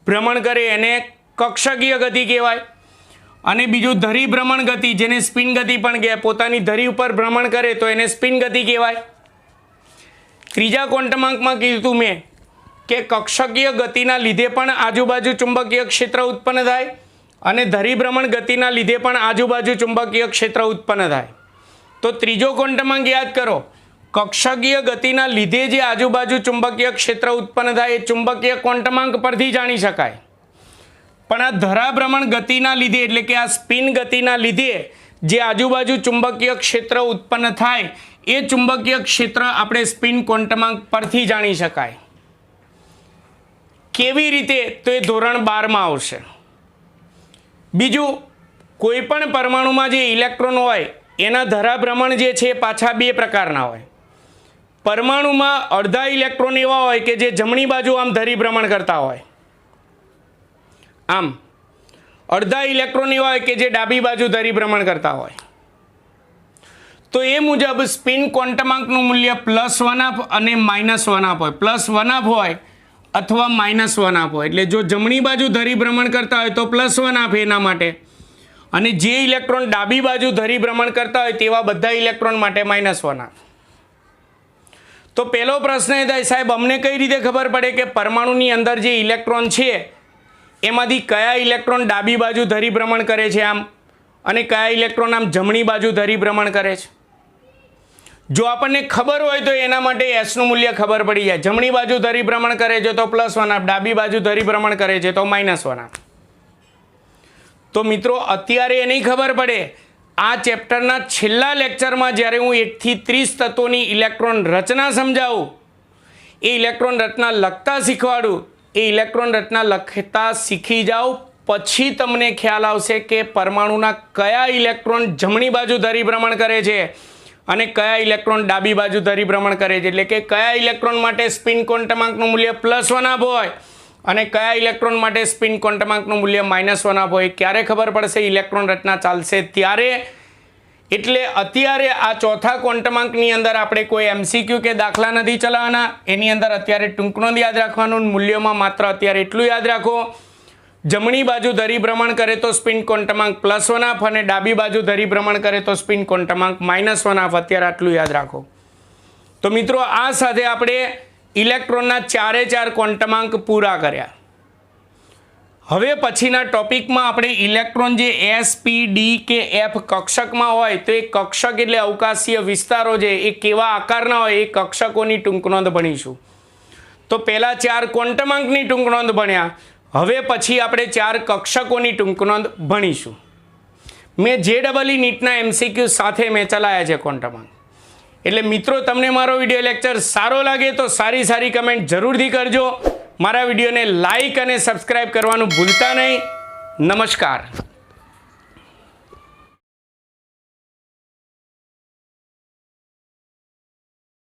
ભ્રમણ કરે એને કક્ષકીય ગતિ કહેવાય, અને બીજું ધરી ભ્રમણ ગતિ જેને સ્પિન ગતિ પણ કહેવાય, પોતાની ધરી ઉપર ભ્રમણ કરે તો એને સ્પિન ગતિ કહેવાય. ત્રીજા ક્વોન્ટમાંકમાં કીધું મેં કે કક્ષકીય ગતિના લીધે પણ આજુબાજુ ચુંબકીય ક્ષેત્ર ઉત્પન્ન થાય અને ધરી ભ્રમણ ગતિના લીધે પણ આજુબાજુ ચુંબકીય ક્ષેત્ર ઉત્પન્ન થાય. તો ત્રીજો ક્વોન્ટમાંક યાદ કરો, કક્ષકીય ગતિના લીધે જે આજુબાજુ ચુંબકીય ક્ષેત્ર ઉત્પન્ન થાય એ ચુંબકીય ક્વોન્ટમાંક પરથી જાણી શકાય. પણ આ ધરાભ્રમણ ગતિના લીધે એટલે કે આ સ્પિન ગતિના લીધે જે આજુબાજુ ચુંબકીય ક્ષેત્ર ઉત્પન્ન થાય એ ચુંબકીય ક્ષેત્ર આપણે સ્પિન ક્વોન્ટમાંક પરથી જાણી શકાય. કેવી રીતે? તો એ ધોરણ 12માં આવશે. બીજું, કોઈ પણ પરમાણુમાં જે ઇલેક્ટ્રોન હોય એના ધરાભ્રમણ જે છે પાછા 2 પ્રકારના હોય. પરમાણુમાં અડધા ઇલેક્ટ્રોન એવા હોય કે જે જમણી બાજુ આમ ધરી ભ્રમણ કરતા હોય, આમ અડધા ઇલેક્ટ્રોન એવા હોય કે જે ડાબી બાજુ ધરી ભ્રમણ કરતા હોય, તો એ મુજબ સ્પિન ક્વોન્ટમાંકનું મૂલ્ય +1 અને -1 હોય, +1 હોય અથવા -1 હોય. એટલે જો જમણી બાજુ ધરી ભ્રમણ કરતા હોય તો +1 એના માટે, અને જે ઇલેક્ટ્રોન ડાબી બાજુ ધરી ભ્રમણ કરતા હોય તેવા બધા ઇલેક્ટ્રોન માટે -1. તો પહેલો પ્રશ્ન એ થાય, સાહેબ અમને કઈ રીતે ખબર પડે કે પરમાણુની અંદર જે ઇલેક્ટ્રોન છે એમાંથી કયા ઇલેક્ટ્રોન ડાબી બાજુ ધરી ભ્રમણ કરે છે આમ, અને કયા ઇલેક્ટ્રોન આમ જમણી બાજુ ધરી ભ્રમણ કરે છે? જો આપણને ખબર હોય તો એના માટે એસનું મૂલ્ય ખબર પડી જાય. જમણી બાજુ ધરી ભ્રમણ કરે છે તો +1, ડાબી બાજુ ધરી ભ્રમણ કરે છે તો -1. તો મિત્રો અત્યારે એ નહીં ખબર પડે, આ ચેપ્ટરના છેલ્લા લેક્ચરમાં જ્યારે હું 1 થી 30 તત્વોની ઇલેક્ટ્રોન રચના સમજાવું, એ ઇલેક્ટ્રોન રચના લખતા શીખવાડું, એ ઇલેક્ટ્રોન રચના લખતા શીખી જાઓ પછી તમને ખ્યાલ આવશે કે પરમાણુના કયા ઇલેક્ટ્રોન જમણી બાજુ ધરી ભ્રમણ કરે છે અને કયા ઇલેક્ટ્રોન ડાબી બાજુ ધરી ભ્રમણ કરે છે. એટલે કે કયા ઇલેક્ટ્રોન માટે સ્પિન ક્વોન્ટમાંકનું મૂલ્ય +1 હોય અને કયા ઇલેક્ટ્રોન માટે સ્પિન ક્વોન્ટમાંકનું મૂલ્ય -1 હોય. ક્યારે ખબર પડશે? ઇલેક્ટ્રોન રચના ચાલશે ત્યારે. એટલે અત્યારે આ ચોથા ક્વોન્ટમાંકની અંદર આપણે કોઈ MCQ કે દાખલા નથી ચલાવવાના. એની અંદર અત્યારે ટૂંકનોંધ યાદ રાખવાનું. મૂલ્યોમાં માત્ર અત્યારે એટલું યાદ રાખો, જમણી બાજુ ધરી ભ્રમણ કરે તો સ્પિન ક્વોન્ટમાંક +1 અને ડાબી બાજુ ધરી ભ્રમણ કરે તો સ્પિન ક્વોન્ટમાંક -1. અત્યારે આટલું યાદ રાખો. તો મિત્રો આ સાથે આપણે ઇલેક્ટ્રોનના 4 ક્વોન્ટમાંક પૂરા કર્યા. હવે પછીના ટોપિકમાં આપણે ઇલેક્ટ્રોન જે S, P, D કે F કક્ષકમાં હોય તો એ કક્ષક એટલે અવકાશીય વિસ્તારો છે એ કેવા આકારના હોય એ કક્ષકોની ટૂંકનોંધ ભણીશું. તો પહેલા 4 ક્વોન્ટમાંકની ટૂંકનોંધ ભણ્યા, હવે પછી આપણે 4 કક્ષકોની ટૂંકનોંધ ભણીશું. મેં JEE નીટના MCQ સાથે મેં ચલાવ્યા છે ક્વોન્ટમાંક. એટલે મિત્રો તમને મારો વિડીયો લેક્ચર સારો લાગે તો સારી કમેન્ટ જરૂરથી કરજો. મારા વિડીયોને લાઈક અને સબસ્ક્રાઈબ કરવાનું ભૂલતા નહીં. નમસ્કાર.